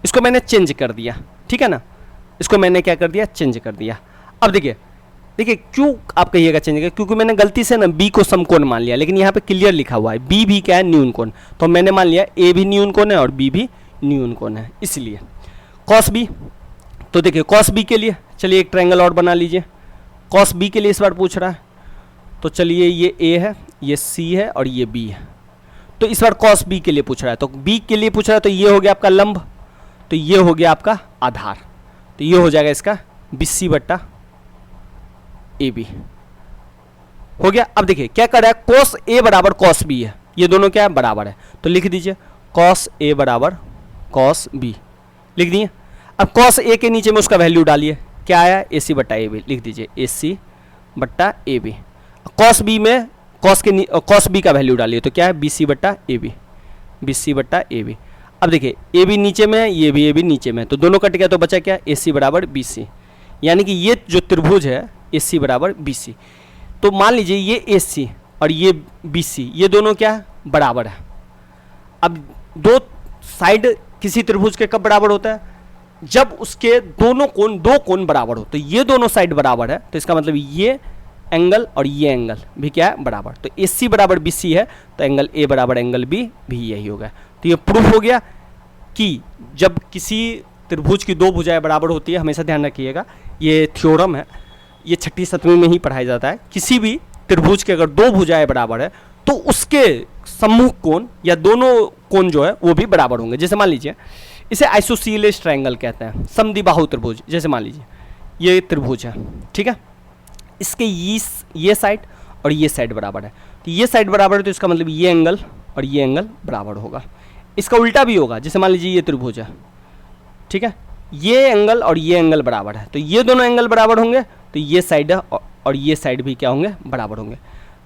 इसको मैंने चेंज कर दिया, ठीक है ना, इसको मैंने क्या कर दिया, चेंज कर दिया। अब देखिए देखिए क्यों आप कहिएगा चेंज कर, क्योंकि मैंने गलती से ना बी को समकोण मान लिया, लेकिन यहाँ पे क्लियर लिखा हुआ है बी भी क्या है, न्यून कोण, तो मैंने मान लिया ए भी न्यून कोण है और बी भी न्यून कोण है, इसलिए कॉस बी। तो देखिए कॉस बी के लिए चलिए एक ट्रायंगल और बना लीजिए। कॉस बी के लिए इस बार पूछ रहा है, तो चलिए ये ए है, ये सी है और ये बी है, तो इस बार कॉस बी के लिए पूछ रहा है, तो बी के लिए पूछ रहा है, तो ये हो गया आपका लंब, तो ये हो गया आपका आधार, तो ये हो जाएगा इसका बी सी बट्टा ए बी, हो गया। अब देखिए क्या कर रहा है, कॉस ए बराबर कॉस बी है, ये दोनों क्या है, बराबर है, तो लिख दीजिए कॉस ए बराबर कॉस बी, लिख दिए। अब कॉस ए के नीचे में उसका वैल्यू डालिए, क्या आया, ए सी बट्टा ए बी, लिख दीजिए ए सी बट्टा ए बी। कॉस बी में कॉस बी का वैल्यू डालिए, तो क्या है, बी सी बट्टा ए बी, बी सी बट्टा ए बी। अब देखिए ए बी नीचे में है, ये भी ए बी नीचे में है, तो दोनों कट गया, तो बचा क्या, ए सी बराबर बी सी, यानी कि ये जो त्रिभुज है ए सी बराबर बी सी। तो मान लीजिए ये ए सी और ये बी सी, ये दोनों क्या है, बराबर है। अब दो साइड किसी त्रिभुज के कब बराबर होता है, जब उसके दोनों कोण, दो कोण बराबर हो, तो ये दोनों साइड बराबर है, तो इसका मतलब ये एंगल और ये एंगल भी क्या है, बराबर। तो ए सी बराबर बी सी है, तो एंगल ए बराबर एंगल बी भी यही होगा। तो ये प्रूफ हो गया कि जब किसी त्रिभुज की दो भुजाएं बराबर होती है, हमेशा ध्यान रखिएगा, ये थ्योरम है, ये 6ठी 7वीं में ही पढ़ाया जाता है, किसी भी त्रिभुज के अगर दो भुजाएं बराबर है तो उसके सम्मुख कोण या दोनों कोण जो है वो भी बराबर होंगे। जैसे मान लीजिए इसे आइसोसीलेस ट्रायंगल कहते हैं, समद्विबाहु त्रिभुज। जैसे मान लीजिए ये त्रिभुज है, ठीक है, इसके ये साइड और ये साइड बराबर है, तो ये साइड बराबर है, तो इसका मतलब ये एंगल और ये एंगल बराबर होगा। इसका उल्टा भी होगा, जैसे मान लीजिए ये त्रिभुज है, ठीक है, ये एंगल और ये एंगल बराबर है, तो ये दोनों एंगल बराबर होंगे, तो ये साइड और ये साइड भी क्या होंगे, बराबर होंगे।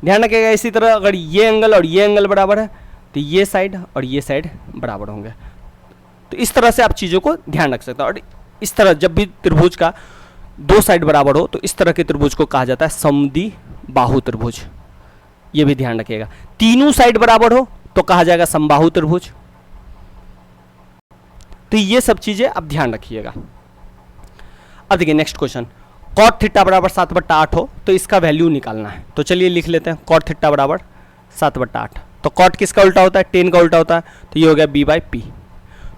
ध्यान रखिएगा, इसी तरह अगर ये एंगल और ये एंगल बराबर है, तो ये साइड और ये साइड बराबर होंगे। तो इस तरह से आप चीज़ों को ध्यान रख सकते हैं। और इस तरह जब भी त्रिभुज का दो साइड बराबर हो, तो इस तरह के त्रिभुज को कहा जाता है समद्विबाहु त्रिभुज, ये भी ध्यान रखिएगा। तीनों साइड बराबर हो तो कहा जाएगा समबाहु त्रिभुज। तो ये सब चीजें आप ध्यान रखिएगा। अब देखिए नेक्स्ट क्वेश्चन, कॉट थीटा बराबर 7/8 हो तो इसका वैल्यू निकालना है। तो चलिए लिख लेते हैं, कॉट थीटा बराबर 7/8। तो कॉट किसका उल्टा होता है, टेन का उल्टा होता है, तो ये हो गया b बाई पी।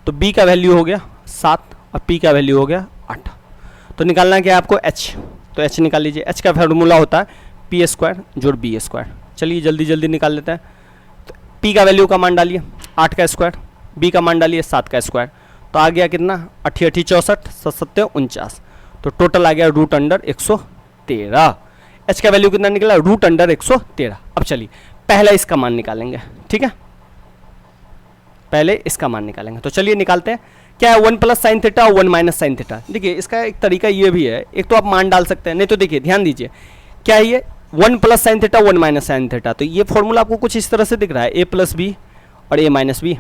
तो b का वैल्यू हो गया 7 और p का वैल्यू हो गया 8। तो निकालना क्या है आपको, h। तो h निकाल लीजिए, h का फार्मूला होता है p² जोड़ b²। चलिए जल्दी जल्दी निकाल लेते हैं। तो p का वैल्यू का मान डालिए 8 का स्क्वायर, b का मान डालिए 7 का स्क्वायर, तो आ गया कितना, 8 8 64 7 7 49, तो टोटल आ गया √113। h का वैल्यू कितना निकला, √113। अब चलिए पहला इसका मान निकालेंगे, ठीक है, पहले इसका मान निकालेंगे। तो चलिए निकालते हैं, क्या है 1 प्लस साइन थीटा और 1 माइनस साइन थीटा। देखिए इसका एक तरीका ये भी है, एक तो आप मान डाल सकते हैं, नहीं तो देखिए ध्यान दीजिए क्या है ये 1 plus sine theta 1 minus sine theta. तो ये फॉर्मूला आपको कुछ इस तरह से दिख रहा है, ए प्लस बी और ए माइनस बी।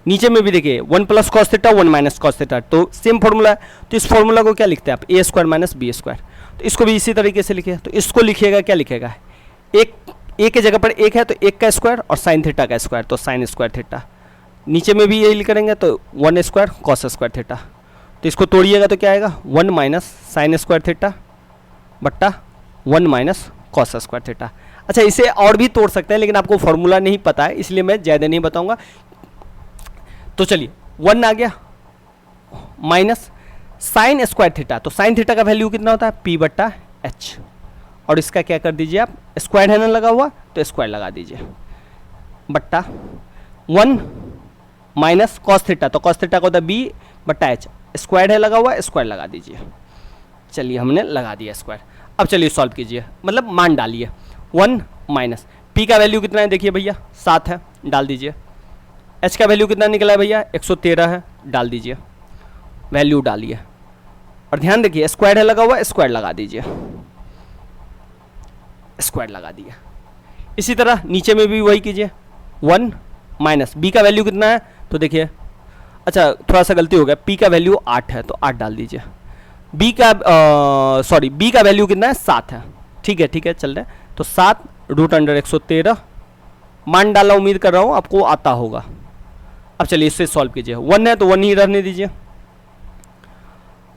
नीचे में भी देखिए 1 plus cos theta 1 minus cos theta, तो सेम फॉर्मूला है। तो इस फॉर्मूला को क्या लिखते हैं आप, ए स्क्वायर माइनस बी स्क्वायर। तो इसको भी इसी तरीके से लिखिए। तो इसको लिखिएगा, क्या लिखेगा, एक ए के जगह पर एक है तो एक का स्क्वायर और साइन थीटा का स्क्वायर, तो साइन स्क्वायर थीटा। नीचे में भी यही करेंगे तो 1 स्क्वायर कॉस स्क्वायर थीटा। तो इसको तोड़िएगा तो क्या आएगा 1 माइनस साइन स्क्वायर थीटा बट्टा 1 माइनस कॉस स्क्वायर थीटा। अच्छा इसे और भी तोड़ सकते हैं, लेकिन आपको फॉर्मूला नहीं पता है इसलिए मैं ज़्यादा नहीं बताऊंगा। तो चलिए 1 आ गया माइनस साइन स्क्वायर थीटा। तो साइन थीटा का वैल्यू कितना होता है, पी बट्टा एच। और इसका क्या कर दीजिए आप, स्क्वायर है ना लगा हुआ, तो स्क्वायर लगा दीजिए बट्टा 1 माइनस कॉस थीटा। तो कॉस थीटा का होता है बी बट्टा एच, स्क्वायर है लगा हुआ, स्क्वायर लगा दीजिए। चलिए हमने लगा दिया स्क्वायर। अब चलिए सॉल्व कीजिए, मतलब मान डालिए। 1 माइनस पी का वैल्यू कितना है, देखिए भैया 7 है, डाल दीजिए। एच का वैल्यू कितना निकला है भैया 113 है, डाल दीजिए, वैल्यू डालिए। और ध्यान देखिए स्क्वायर है लगा हुआ, स्क्वायर लगा दीजिए, स्क्वायर लगा दिया। इसी तरह नीचे में भी वही कीजिए। 1 माइनस बी का वैल्यू कितना है, तो देखिए अच्छा थोड़ा सा गलती हो गया, पी का वैल्यू 8 है तो 8 डाल दीजिए। बी का बी का वैल्यू कितना है 7 है, ठीक है चल रहा है। तो 7 रूट अंडर 113 मान डाला, उम्मीद कर रहा हूँ आपको आता होगा। अब चलिए इससे सॉल्व कीजिए। 1 है तो 1 ही रहने दीजिए।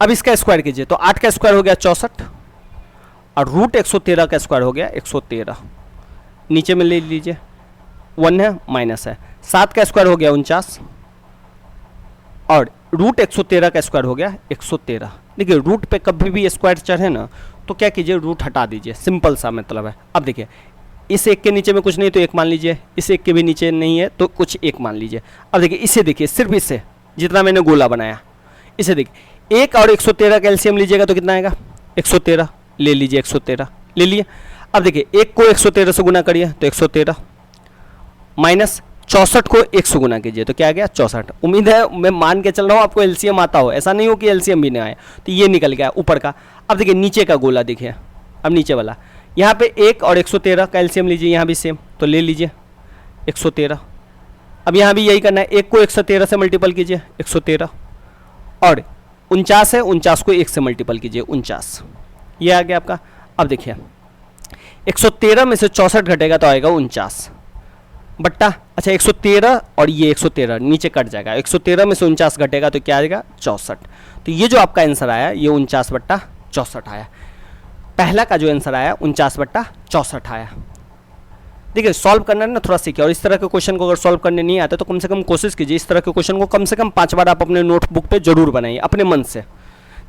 अब इसका स्क्वायर कीजिए, तो 8 का स्क्वायर हो गया 64 और रूट 113 का स्क्वायर हो गया 113। नीचे में ले लीजिए, 1 है माइनस है, 7 का स्क्वायर हो गया 49 और रूट 113 का स्क्वायर हो गया 113। देखिए रूट पे कभी भी स्क्वायर चढ़े ना तो क्या कीजिए, रूट हटा दीजिए, सिंपल सा मतलब है। अब देखिए इस एक के नीचे में कुछ नहीं तो एक मान लीजिए, इस एक के भी नीचे नहीं है तो कुछ एक मान लीजिए। अब देखिए इसे देखिए, सिर्फ इससे जितना मैंने गोला बनाया, इसे देखिए 1 और 113 का एलसीएम लीजिएगा तो कितना आएगा 113, ले लीजिए 113 ले लिए। अब देखिए 1 को 113 से गुना करिए तो 113 माइनस 64 को 1 से गुना कीजिए तो क्या आ गया 64। उम्मीद है मैं मान के चल रहा हूँ आपको एलसीएम आता हो, ऐसा नहीं हो कि एलसीएम भी नहीं आए। तो ये निकल गया ऊपर का। अब देखिए नीचे का गोला देखिए, अब नीचे वाला यहाँ पे 1 और 113 का एलसीएम लीजिए, यहाँ भी सेम तो ले लीजिए 113। अब यहाँ भी यही करना है, 1 को 113 से मल्टीपल कीजिए 113 और 49 है 49 को 1 से मल्टीपल कीजिए 49, ये आ गया आपका। अब देखिए 113 में से 64 घटेगा तो आएगा 49 बट्टा, अच्छा 113 और ये 113 नीचे कट जाएगा, 113 में से 49 घटेगा तो क्या आएगा 64। तो ये जो आपका आंसर आया ये 49 बट्टा 64 आया। पहला का जो आंसर आया 49 बट्टा 64 आया। देखिए सॉल्व करना है ना थोड़ा सीखिए, और इस तरह के क्वेश्चन को अगर सॉल्व करने नहीं आता तो कम से कम कोशिश कीजिए, इस तरह के क्वेश्चन को कम से कम 5 बार आप अपने नोटबुक पे जरूर बनाइए अपने मन से।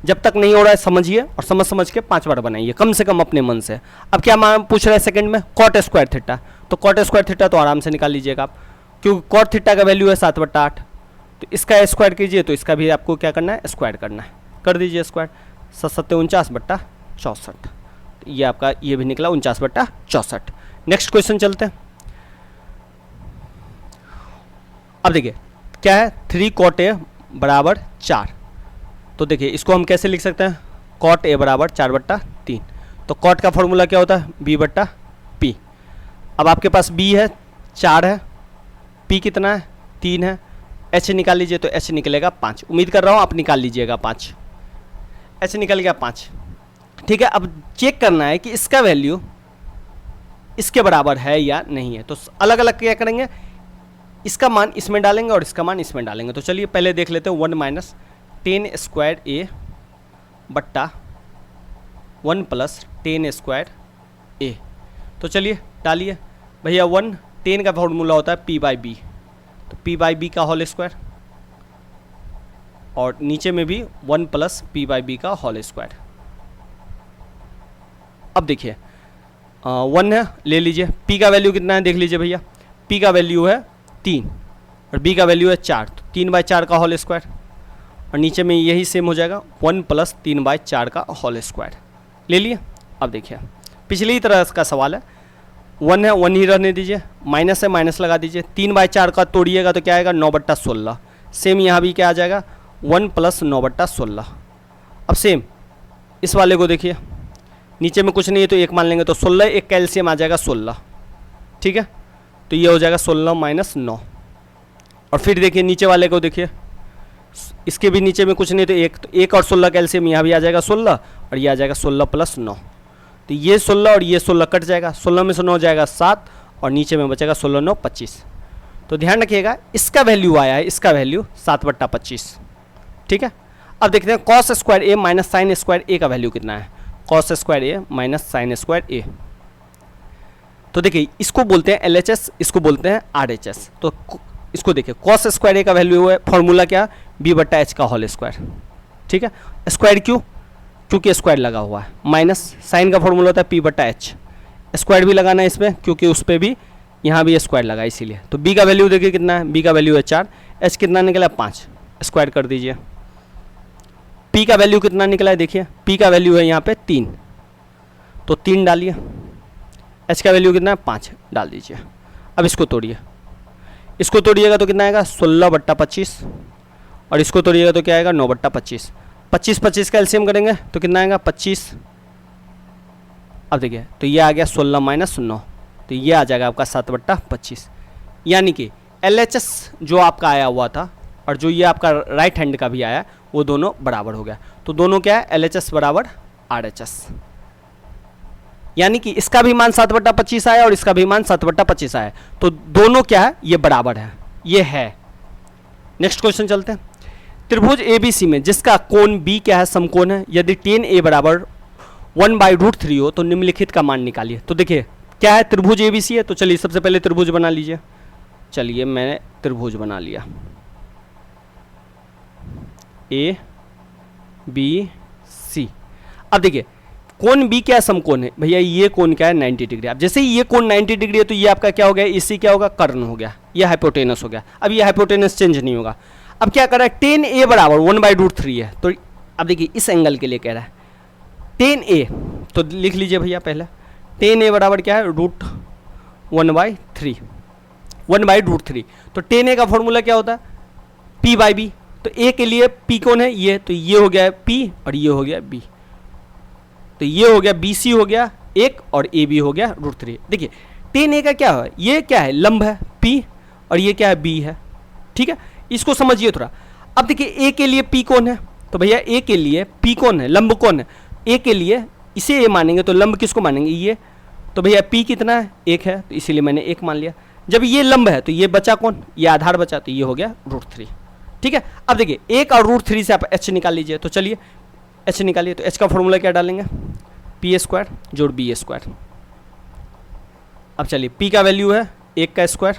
जब तक नहीं हो रहा है समझिए और समझ के 5 बार बनाइए कम से कम अपने मन से। अब क्या पूछ रहा है सेकंड में, कॉट स्क्वायर थीटा, तो कॉट स्क्वायर थीटा तो आराम से निकाल लीजिएगा आप, क्योंकि कॉट थीटा का वैल्यू है 7 बट्टा 8। तो इसका स्क्वायर कीजिए तो इसका भी आपको क्या करना है स्क्वायर करना है, कर दीजिए स्क्वायर। 7 49 बट्टा 64, ये आपका ये भी निकला 49 बट्टा 64। नेक्स्ट क्वेश्चन चलते हैं। अब देखिए क्या है 3 कॉट ए बराबर 4। तो देखिए इसको हम कैसे लिख सकते हैं, कॉट ए बराबर 4 बट्टा 3। तो कॉट का फॉर्मूला क्या होता है बी बट्टा पी। अब आपके पास बी है 4 है, पी कितना है 3 है, एच निकाल लीजिए तो एच निकलेगा 5। उम्मीद कर रहा हूँ आप निकाल लीजिएगा 5, एच निकल गया 5। ठीक है, अब चेक करना है कि इसका वैल्यू इसके बराबर है या नहीं है। तो अलग अलग क्या करेंगे, इसका मान इसमें डालेंगे और इसका मान इसमें डालेंगे। तो चलिए पहले देख लेते हैं 1 माइनस 10 स्क्वायर ए बट्टा 1 प्लस 10 स्क्वायर ए। तो चलिए डालिए भैया 1 10 का फॉर्मूला होता है पी बाई बी, तो पी बाई बी का होल स्क्वायर और नीचे में भी 1 प्लस पी बाई बी का होल स्क्वायर। अब देखिए 1 है ले लीजिए, पी का वैल्यू कितना है देख लीजिए भैया, पी का वैल्यू है 3 और बी का वैल्यू है 4, तो 3 बाई 4 का होल स्क्वायर और नीचे में यही सेम हो जाएगा 1 प्लस 3 बाई 4 का होल स्क्वायर ले लिए। अब देखिए पिछली ही तरह का सवाल है, 1 है 1 ही रहने दीजिए, माइनस है माइनस लगा दीजिए, 3 बाई 4 का तोड़िएगा तो क्या आएगा 9 बट्टा 16, सेम यहाँ भी क्या आ जाएगा 1 + 9/16। अब सेम इस वाले को देखिए, नीचे में कुछ नहीं है तो 1 मान लेंगे तो 16, एक कैल्शियम आ जाएगा 16, ठीक है। तो ये हो जाएगा 16 - 9। और फिर देखिए नीचे वाले को देखिए, इसके भी नीचे में कुछ नहीं तो 1, तो 1 और 16 कैल्शियम यहाँ भी आ जाएगा 16, और ये आ जाएगा 16 + 9। तो ये 16 और ये 16 कट जाएगा, 16 में से 9 जाएगा 7, और नीचे में बचेगा 16 × 9 = 25। तो ध्यान रखिएगा इसका वैल्यू आया है, इसका वैल्यू 7/25, ठीक है। अब देखते हैं cos स्क्वायर ए माइनस साइन स्क्वायर ए का वैल्यू कितना है। cos स्क्वायर ए माइनस साइन स्क्वायर ए, तो देखिए इसको बोलते हैं LHS, इसको बोलते हैं RHS। तो इसको देखिए cos स्क्वायर ए का वैल्यू है, फॉर्मूला क्या, b/h का होल स्क्वायर, ठीक है। स्क्वायर क्यों, क्योंकि स्क्वायर लगा हुआ है, माइनस साइन का फॉर्मूला होता है p/h, स्क्वायर भी लगाना है इसमें क्योंकि उस पर भी यहाँ भी स्क्वायर लगा इसीलिए। तो b का वैल्यू देखिए कितना है, b का वैल्यू है 4, h कितना निकला 5, स्क्वायर कर दीजिए। p का वैल्यू कितना निकला है, देखिए p का वैल्यु है यहाँ पे 3, तो 3 डालिए, h का वैल्यू कितना है 5 डाल दीजिए। अब इसको तोड़िए, इसको तोड़िएगा तो कितना आएगा 16/25, और इसको तोड़िएगा तो क्या आएगा 9/25। 25 का एलसीएम करेंगे तो कितना आएगा 25। अब देखिए तो ये आ गया 16 - 9, तो ये आ जाएगा आपका 7/25। यानी कि LHS जो आपका आया हुआ था और जो ये आपका राइट हैंड का भी आया वो दोनों बराबर हो गया। तो दोनों क्या है, LHS = RHS, यानी कि इसका भी मान 7/25 आया और इसका भी मान 7/25 आया, तो दोनों क्या है, ये बराबर है, ये है। नेक्स्ट क्वेश्चन चलते हैं। त्रिभुज ABC में जिसका कोण B क्या है, समकोण है, यदि tan A = 1/√3 हो तो निम्नलिखित का मान निकालिए। तो देखिए क्या है, त्रिभुज ABC है, तो चलिए सबसे पहले त्रिभुज बना लीजिए। चलिए मैंने त्रिभुज बना लिया, ABC। अब देखिए कोण B क्या है, समकोण है भैया, ये कोण क्या है 90 डिग्री। अब जैसे ही ये कोण 90 डिग्री है तो ये आपका क्या हो गया, AC क्या होगा, कर्ण हो गया, ये हाइपोटेनस हो गया। अब ये हाइपोटेनस चेंज नहीं होगा। अब क्या कर रहा है, tan A = 1/√3 है, तो अब देखिए इस एंगल के लिए कह रहा है tan A, तो लिख लीजिए भैया पहले, tan A बराबर क्या है, √1/3, 1/√3। तो tan A का फॉर्मूला क्या होता है, p/b। तो A के लिए P कौन है, ये, तो ये हो गया P और ये हो गया B, तो ये हो गया BC हो गया 1 और AB हो गया √3। देखिए tan A का क्या है, ये क्या है, लंब है P, और ये क्या है, B है, ठीक है। इसको समझिए थोड़ा। अब देखिए A के लिए P कौन है, तो भैया A के लिए P कौन है, लंब कौन है, A के लिए इसे A मानेंगे तो लंब किसको मानेंगे, ये। तो भैया P कितना है, 1 है, तो इसीलिए मैंने 1 मान लिया। जब ये लंब है तो ये बचा कौन, ये आधार बचा, तो ये हो गया √3, ठीक है। अब देखिए 1 और √3 से आप h निकाल लीजिए। तो चलिए h निकालिए, तो h का फॉर्मूला क्या डालेंगे, p² जोड़ b²। अब चलिए p का वैल्यू है 1 का स्क्वायर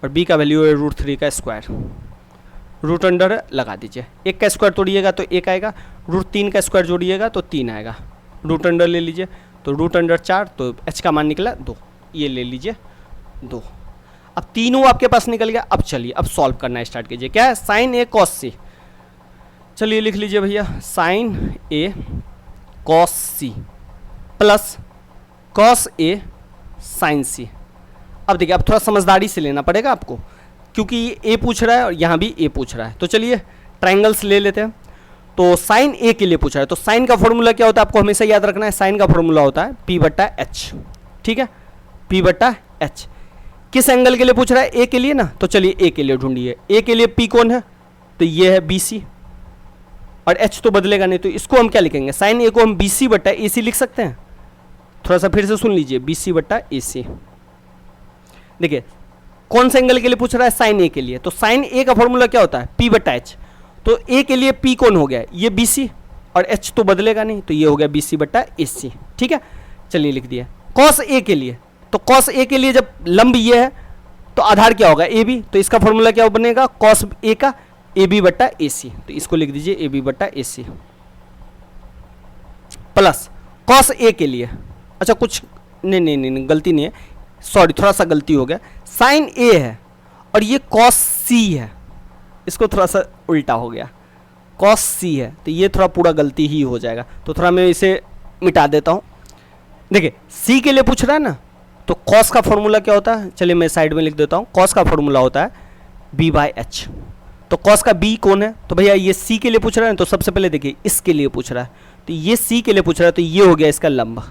और b का वैल्यू है √3 का स्क्वायर, रूट अंडर लगा दीजिए। 1 का स्क्वायर तोड़िएगा तो 1 आएगा, √3 का स्क्वायर जोड़िएगा तो 3 आएगा, रूट अंडर ले लीजिए तो √4, तो h का मान निकला 2, ये ले लीजिए 2। अब तीनों आपके पास निकल गया। अब चलिए अब सॉल्व करना स्टार्ट कीजिए। क्या है, sin A cos C। चलिए लिख लीजिए भैया, sin A cos C plus cos A sin C। अब देखिए अब थोड़ा समझदारी से लेना पड़ेगा आपको, क्योंकि ये A पूछ रहा है और यहाँ भी A पूछ रहा है। तो चलिए ट्राइंगल्स ले लेते हैं। तो sin A के लिए पूछा है, तो sin का फॉर्मूला क्या होता है, आपको हमेशा याद रखना है, sin का फॉर्मूला होता है p/h, ठीक है, p/h। किस एंगल के लिए पूछ रहा है, A के लिए ना, तो चलिए A के लिए ढूंढिए। A के लिए P कौन है, तो ये है BC, और H तो बदलेगा नहीं, तो इसको हम क्या लिखेंगे, sin A को हम BC/AC लिख सकते हैं। थोड़ा सा फिर से सुन लीजिए, BC/AC। देखिए कौन से एंगल के लिए पूछ रहा है, sin A के लिए, तो sin A का फॉर्मूला क्या होता है, p/h। तो A के लिए P कौन हो गया, ये BC, और H तो बदलेगा नहीं, तो ये हो गया BC/AC, ठीक है। चलिए लिख दिया। cos A के लिए, तो cos A के लिए जब लंब ये है तो आधार क्या होगा, AB, तो इसका फॉर्मूला क्या बनेगा, cos A का AB/AC, तो इसको लिख दीजिए AB/AC प्लस cos A के लिए, अच्छा कुछ नहीं गलती नहीं है, सॉरी थोड़ा सा गलती हो गया, sin A है और ये cos C है, इसको थोड़ा सा उल्टा हो गया, cos C है, तो ये थोड़ा पूरा गलती ही हो जाएगा, तो थोड़ा मैं इसे मिटा देता हूँ। देखिए C के लिए पूछ रहा है ना, तो cos का फॉर्मूला क्या होता है, चलिए मैं साइड में लिख देता हूँ, cos का फॉर्मूला होता है b/h। तो कॉस का बी कौन है, तो भैया ये सी के लिए पूछ रहा है, तो सबसे पहले देखिए इसके लिए पूछ रहा है, तो ये सी के लिए पूछ रहा है, तो ये हो गया इसका लंब,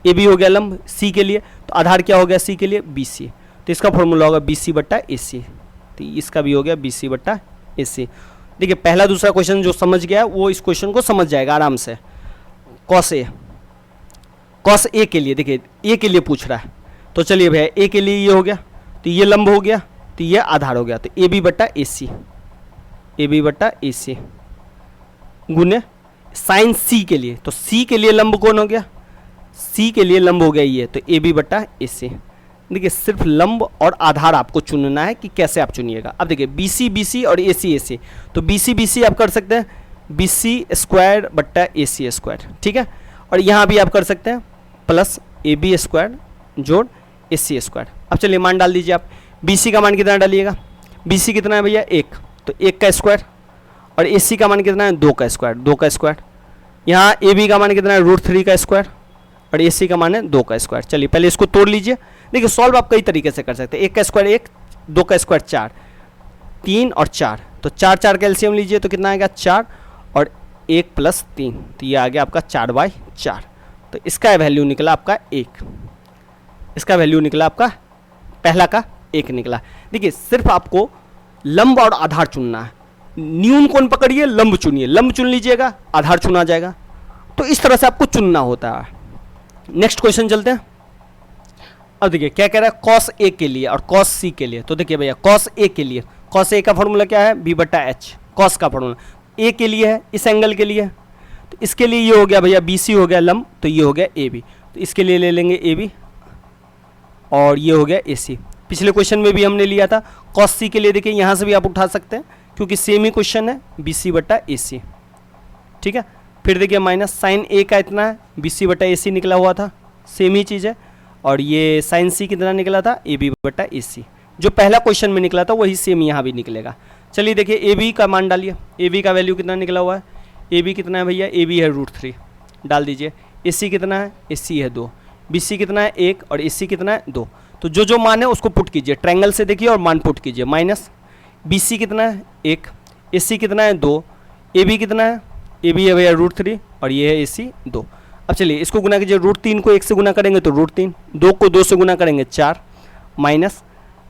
ए बी हो गया लंब सी के लिए, तो आधार क्या हो गया सी के लिए बी सी, तो इसका फॉर्मूला होगा बी सी बट्टा ए सी, तो इसका भी हो गया बी सी बट्टा ए सी। देखिए पहला दूसरा क्वेश्चन जो समझ गया वो इस क्वेश्चन को समझ जाएगा आराम से। कॉस ए के लिए देखिए ए के लिए पूछ रहा है, तो चलिए भैया ए के लिए ये हो गया, तो ये लंब हो गया, तो ये आधार हो गया, तो ए बी बट्टा ए सी, ए बी बट्टा ए सी गुने साइन सी के लिए, तो सी के लिए लंब कौन हो गया, सी के लिए लंब हो गया ये, तो ए बी बट्टा ए सी। देखिए सिर्फ लंब और आधार आपको चुनना है कि कैसे आप चुनिएगा। अब देखिए बी सी और ए सी, तो बी सी आप कर सकते हैं बी सी स्क्वायर बट्टा ए सी स्क्वायर, ठीक है, और यहाँ भी आप कर सकते हैं प्लस ए बी स्क्वायर जोड़ ए सी स्क्वायर। अब चलिए मान डाल दीजिए आप, बी सी का मान कितना डालिएगा, बी सी कितना है भैया एक, तो एक का स्क्वायर, और ए सी का मान कितना है दो का स्क्वायर, दो का स्क्वायर, यहाँ ए बी का मान कितना है √3 का स्क्वायर, और ए सी का मान है दो का स्क्वायर। चलिए पहले इसको तोड़ लीजिए। देखिए सॉल्व आप कई तरीके से कर सकते हैं, एक का स्क्वायर एक, दो का स्क्वायर चार, तीन और चार, तो चार चार का एलसीएम लीजिए तो कितना आएगा चार, और एक प्लस तीन, तो ये आ गया आपका 4/4, तो इसका वैल्यू निकला आपका एक, इसका वैल्यू निकला आपका पहला का एक निकला। देखिए सिर्फ आपको लंब और आधार चुनना है, न्यून कोण पकड़िए लंब चुनिए, लंब चुन लीजिएगा आधार चुना जाएगा, तो इस तरह से आपको चुनना होता है। नेक्स्ट क्वेश्चन चलते हैं। अब देखिए क्या कह रहा है कॉस ए के लिए और कॉस सी के लिए, तो देखिए भैया कॉस ए के लिए, कॉस ए का फॉर्मूला क्या है बी बट्टा एच, कॉस का फॉर्मूला ए के लिए है इस एंगल के लिए, तो इसके लिए ये हो गया भैया बी सी हो गया लंब, तो ये हो गया ए बी, तो इसके लिए ले लेंगे ए बी, और ये हो गया ए सी। पिछले क्वेश्चन में भी हमने लिया था कॉस सी के लिए, देखिए यहाँ से भी आप उठा सकते हैं क्योंकि सेम ही क्वेश्चन है बी सी बट्टा ए सी, ठीक है। फिर देखिए माइनस साइन ए का इतना है बी सी बट्टा ए सी निकला हुआ था, सेम ही चीज़ है, और ये साइन सी कितना निकला था ए बी बट्टा ए सी, जो पहला क्वेश्चन में निकला था वही सेम यहाँ भी निकलेगा। चलिए देखिए ए बी का मान डालिए, ए बी का वैल्यू कितना निकला हुआ है, ए बी कितना है भैया ए बी है √3 डाल दीजिए, ए सी कितना है ए सी है 2, बी सी कितना है 1 और ए सी कितना है 2, तो जो जो मान है उसको पुट कीजिए, ट्रायंगल से देखिए और मान पुट कीजिए। माइनस बी सी कितना है 1, ए सी कितना है 2, ए बी कितना है ए बी है भैया √3 और ये है ए सी 2। अब चलिए इसको गुना कीजिए, √3 को 1 से गुना करेंगे तो √3, 2 को 2 से गुना करेंगे 4, माइनस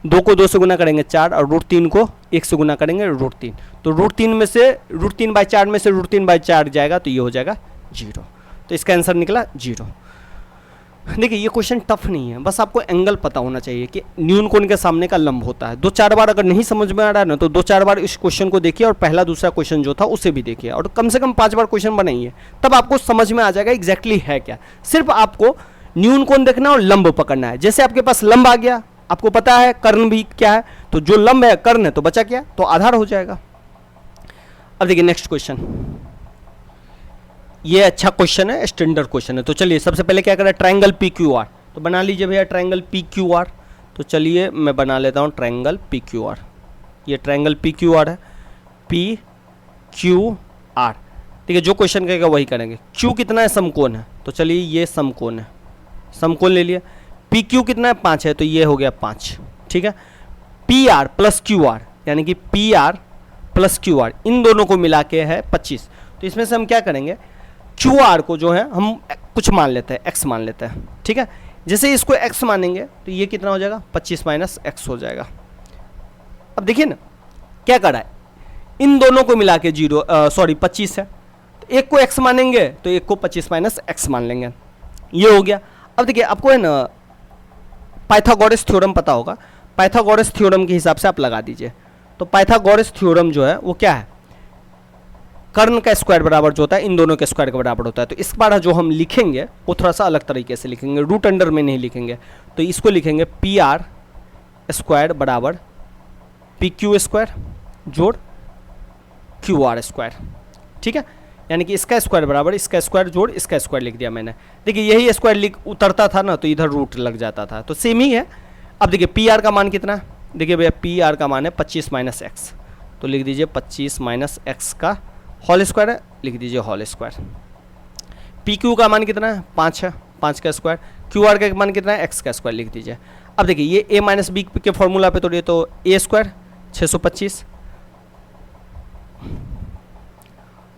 2 को 2 से गुना करेंगे 4 और √3 को 1 से गुना करेंगे √3, तो √3 में से √3/4 में से √3/4 जाएगा तो ये हो जाएगा 0, तो इसका आंसर निकला 0। देखिए ये क्वेश्चन टफ नहीं है, बस आपको एंगल पता होना चाहिए कि न्यून कोण के सामने का लंब होता है। 2-4 बार अगर नहीं समझ में आ रहा है ना तो 2-4 बार इस क्वेश्चन को देखिए और पहला दूसरा क्वेश्चन जो था उसे भी देखिए, और कम से कम 5 बार क्वेश्चन बनाइए, तब आपको समझ में आ जाएगा एग्जैक्टली है क्या। सिर्फ आपको न्यून कोण देखना और लंब पकड़ना है। जैसे आपके पास लंब आ गया, आपको पता है कर्ण भी क्या है, तो जो लंब है कर्ण है तो बचा क्या, तो आधार हो जाएगा। अब देखिए नेक्स्ट क्वेश्चन, ये अच्छा क्वेश्चन है, स्टैंडर्ड क्वेश्चन है। तो चलिए सबसे पहले क्या करें, ट्रायंगल पी क्यू आर, तो बना लीजिए भैया ट्रायंगल पी क्यू आर। तो चलिए मैं बना लेता हूँ ट्रायंगल पी क्यू आर। ये ट्रायंगल पी क्यू आर है, पी क्यू आर। ठीक है, जो क्वेश्चन कहेगा वही करेंगे। क्यू कितना है, समकोण है, तो चलिए ये समकोण है, समकोण ले लिया। पी क्यू कितना है, 5 है, तो ये हो गया 5। ठीक है, P R plus Q R यानी कि P R plus Q R, इन दोनों को मिला के है 25। तो इसमें से हम क्या करेंगे, क्यू आर को जो है हम कुछ मान लेते हैं, एक्स मान लेते हैं। ठीक है, जैसे इसको एक्स मानेंगे तो ये कितना हो जाएगा, 25 माइनस एक्स हो जाएगा। अब देखिए ना क्या करा है, इन दोनों को मिला के 25 है, तो एक को एक्स मानेंगे तो एक को 25 माइनस एक्स मान लेंगे, ये हो गया। अब देखिए आपको है ना पाइथागोरस थ्योरम पता होगा, पाइथागोरस थ्योरम के हिसाब से आप लगा दीजिए। तो पाइथागोरस थ्योरम जो है वो क्या है, कर्ण का स्क्वायर बराबर जो होता है इन दोनों के स्क्वायर के बराबर होता है। तो इस बार जो हम लिखेंगे वो थोड़ा सा अलग तरीके से लिखेंगे, रूट अंडर में नहीं लिखेंगे। तो इसको लिखेंगे पी आर स्क्वायर बराबर पी क्यू स्क्वायर जोड़ क्यू आर स्क्वायर। ठीक है, यानी कि इसका स्क्वायर बराबर इसका स्क्वायर जोड़ इसका स्क्वायर लिख दिया मैंने। देखिए यही स्क्वायर उतरता था ना तो इधर रूट लग जाता था, तो सेम ही है। अब देखिए पी आर का मान कितना है, देखिए भैया पी आर का मान है 25 माइनस एक्स, तो लिख दीजिए 25 माइनस एक्स का होल स्क्वायर है, लिख दीजिए होल स्क्वायर। पी क्यू का मान कितना है, 5 है, 5 का स्क्वायर। क्यू आर का मान कितना है, एक्स का स्क्वायर लिख दीजिए। अब देखिए ये ए माइनस बी के फॉर्मूला पे तोड़िए, तो ए स्क्वायर 625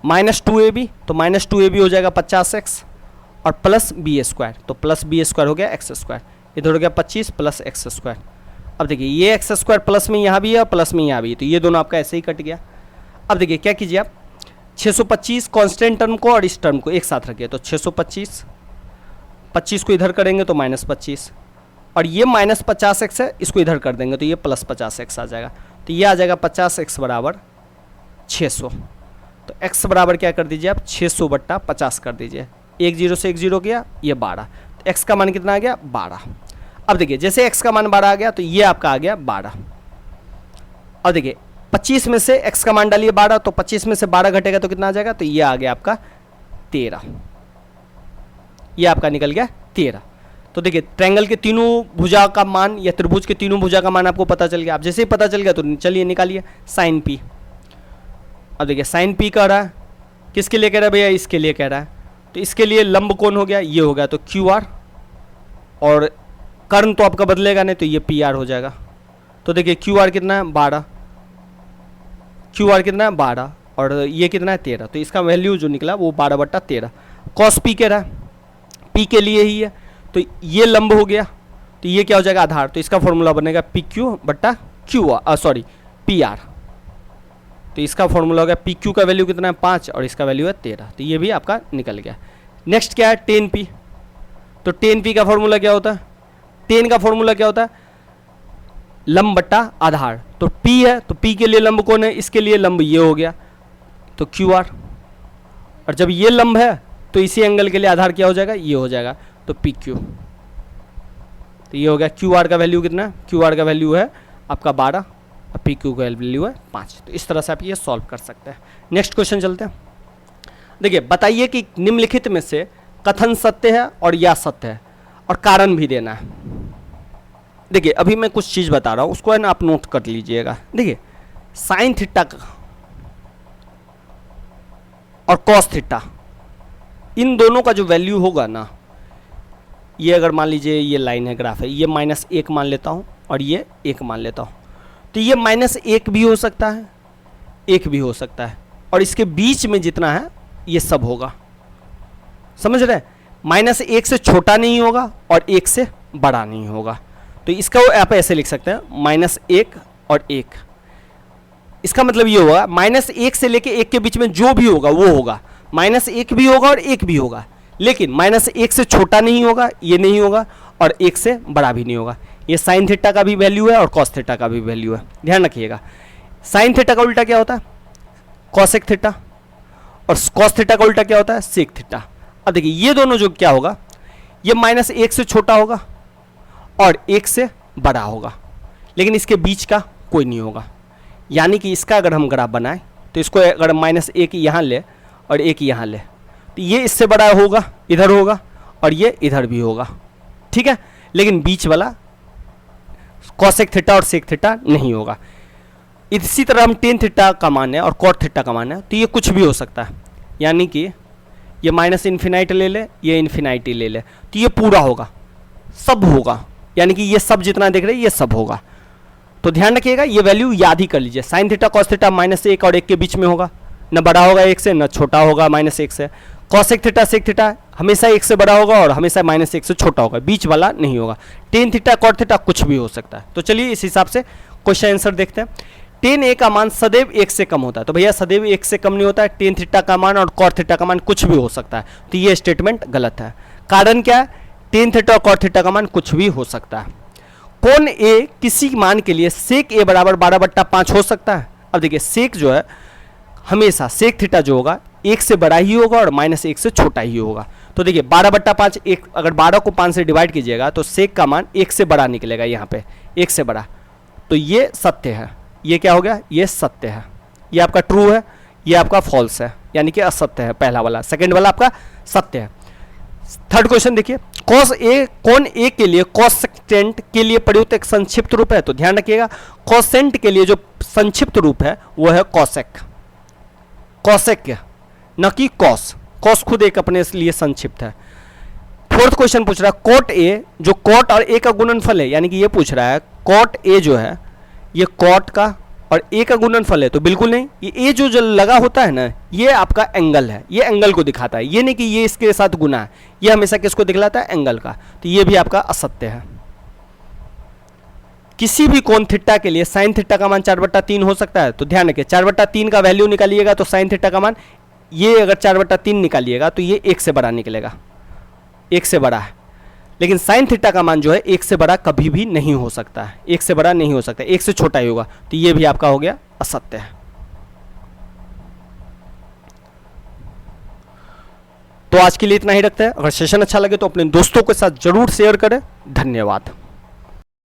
-2ab, तो -2ab हो जाएगा 50x और प्लस बी स्क्वायर, तो प्लस बी स्क्वायर हो गया एक्स स्क्वायर, इधर हो गया 25 प्लस एक्स स्क्वायर। अब देखिए ये एक्स स्क्वायर प्लस में यहाँ भी है और प्लस में यहाँ भी है, तो ये दोनों आपका ऐसे ही कट गया। अब देखिए क्या कीजिए आप 625 कांस्टेंट टर्म को और इस टर्म को एक साथ रखिए, तो 625, 25 को इधर करेंगे तो -25 और ये -50x है, इसको इधर कर देंगे तो ये +50x आ जाएगा, तो ये आ जाएगा 50x बराबर 600। तो x बराबर क्या कर दीजिए आप 600/50 कर दीजिए, 1 0 से 1 0 गया, ये 12, तो x का मान कितना आ गया 12। अब देखिए जैसे x का मान 12 आ गया तो ये आपका आ गया 12। अब देखिए 25 में से x का मान डालिए 12, तो 25 में से 12 घटेगा तो कितना आ जाएगा, तो ये आ गया आपका 13, ये आपका निकल गया 13। तो देखिए ट्रायंगल के तीनों भुजा का मान या त्रिभुज के तीनों भुजा का मान आपको पता चल गया। अब जैसे ही पता चल गया तो चलिए निकालिए साइन पी। अब देखिए साइन पी कह रहा है, किसके लिए कह रहा है भैया, इसके लिए कह रहा है, तो इसके लिए लंब कौन हो गया, ये हो गया, तो क्यू आर, और कर्ण तो आपका बदलेगा नहीं तो ये पी आर हो जाएगा। तो देखिए क्यू आर कितना है 12, क्यू आर कितना है 12 और ये कितना है 13, तो इसका वैल्यू जो निकला वो 12/13। कॉस पी कह रहा है, पी के लिए ही है, तो ये लंब हो गया, तो ये क्या हो जाएगा आधार, तो इसका फॉर्मूला बनेगा पी क्यू बट्टा Q R, sorry P R, तो इसका फॉर्मूला हो गया पी क्यू का वैल्यू कितना है 5 और इसका वैल्यू है 13, तो ये भी आपका निकल गया। नेक्स्ट क्या है टेन पी, तो टेन पी का फॉर्मूला क्या होता है, टेन का फॉर्मूला क्या होता है लंब बट्टा आधार, तो पी है तो पी के लिए लंब कौन है, इसके लिए लंब ये हो गया, तो क्यू आर, और जब ये लंब है तो इसी एंगल के लिए आधार क्या हो जाएगा, ये हो जाएगा, तो पी क्यू, तो ये हो गया। क्यू आर का वैल्यू कितना, क्यू आर का वैल्यू है आपका 12 और पी क्यू का वैल्यू है 5, तो इस तरह से आप ये सॉल्व कर सकते हैं। नेक्स्ट क्वेश्चन चलते हैं। देखिए बताइए कि निम्नलिखित में से कथन सत्य है और या सत्य है, और कारण भी देना है। देखिए अभी मैं कुछ चीज़ बता रहा हूँ, उसको है ना आप नोट कर लीजिएगा। देखिए साइन थीटा और कॉस थीटा, इन दोनों का जो वैल्यू होगा ना, ये अगर मान लीजिए ये लाइन है, ग्राफ है, ये -1 मान लेता हूँ और ये 1 मान लेता हूँ, तो ये -1 भी हो सकता है, 1 भी हो सकता है, और इसके बीच में जितना है ये सब होगा, समझ रहे हैं, -1 से छोटा नहीं होगा और 1 से बड़ा नहीं होगा, तो इसका वो आप ऐसे लिख सकते हैं -1 और 1। इसका मतलब ये होगा -1 से लेके 1 के बीच में जो भी होगा वो होगा, -1 भी होगा और 1 भी होगा, लेकिन -1 से छोटा नहीं होगा, ये नहीं होगा, और 1 से बड़ा भी नहीं होगा। ये साइन थीटा का भी वैल्यू है और कॉस थीटा का भी वैल्यू है, ध्यान रखिएगा। साइन थीटा का उल्टा क्या होता है कॉसेक थीटा, और कॉस थीटा का उल्टा क्या होता है सेक थीटा। अब देखिए ये दोनों जो क्या होगा, ये -1 से छोटा होगा और 1 से बड़ा होगा, लेकिन इसके बीच का कोई नहीं होगा। यानी कि इसका अगर हम ग्राफ बनाएं तो इसको अगर -1 यहाँ ले और 1 यहाँ ले, तो ये इससे बड़ा होगा, इधर होगा, और ये इधर भी होगा, ठीक है, लेकिन बीच वाला कॉसेक थीटा और सेक थीटा नहीं होगा। इसी तरह हम टेन थीटा का मान है और कॉट थीटा का मान है, तो ये कुछ भी हो सकता है, यानी कि ये -इन्फिनाइट ले ले, ये इन्फिनाइटी ले ले, तो ये पूरा होगा, सब होगा, यानी कि ये सब जितना देख रहे हैं ये सब होगा। तो ध्यान रखिएगा, ये वैल्यू याद ही कर लीजिए। साइन थीटा कॉस थीटा -1 और 1 के बीच में होगा, न बड़ा होगा 1 से, न छोटा होगा -1 से। कॉसेक थीटा सेक थीटा हमेशा 1 से बड़ा होगा और हमेशा -1 से छोटा होगा, बीच वाला नहीं होगा। टेन थीटा कॉट थीटा कुछ भी हो सकता है। तो चलिए इस हिसाब से क्वेश्चन आंसर देखते हैं। टेन ए का मान सदैव 1 से कम होता है, तो भैया सदैव 1 से कम नहीं होता है। टेन थीटा का मान और कॉट थीटा का मान कुछ भी हो सकता है, तो ये स्टेटमेंट गलत है। कारण क्या है, टेन थीटा और कॉट थीटा का मान कुछ भी हो सकता है। कोण ए किसी मान के लिए सेक ए बराबर 12/5 हो सकता है। अब देखिए सेक जो है हमेशा सेक थीटा जो होगा 1 से बड़ा ही होगा और -1 से छोटा ही होगा। तो देखिए 12/5, एक अगर 12 को 5 से डिवाइड कीजिएगा तो सेक का मान 1 से बड़ा निकलेगा, यहाँ पे 1 से बड़ा, तो ये सत्य है। ये क्या हो गया, ये सत्य है, ये आपका ट्रू है, ये आपका फॉल्स है, यानी कि असत्य है पहला वाला। सेकंड वाला आपका सत्य है। थर्ड क्वेश्चन देखिए, कॉस ए कोण ए के लिए कॉसेक्टेंट के लिए प्रयुक्त एक संक्षिप्त रूप है, तो ध्यान रखिएगा कॉसेंट के लिए जो संक्षिप्त रूप है वो है कॉसेक, कॉसेक न कि कॉस। कॉस खुद एक अपने लिए संक्षिप्त है। फोर्थ क्वेश्चन पूछ रहा है कॉट ए जो कॉट और ए का गुणनफल है, यानी कि ये पूछ रहा है कॉट ए जो है ये कॉट का और ए का गुणनफल है तो बिल्कुल नहीं। ये जो लगा होता है ना, ये आपका एंगल है, ये एंगल को दिखाता है, ये नहीं कि ये इसके साथ गुना है। ये हमेशा किसको दिखलाता है? एंगल का। तो ये भी आपका असत्य है। किसी भी कोण थीटा के लिए साइन थीटा का मान 4/3 हो सकता है। तो ध्यान रखिए 4/3 का वैल्यू निकालिएगा तो साइन थीटा का मान, ये अगर 4/3 निकालिएगा तो ये 1 से बड़ा निकलेगा, 1 से बड़ा है। लेकिन साइन थीटा का मान जो है 1 से बड़ा कभी भी नहीं हो सकता है, 1 से बड़ा नहीं हो सकता, 1 से छोटा ही होगा। तो ये भी आपका हो गया असत्य है। तो आज के लिए इतना ही रखते हैं। अगर सेशन अच्छा लगे तो अपने दोस्तों के साथ जरूर शेयर करें। धन्यवाद।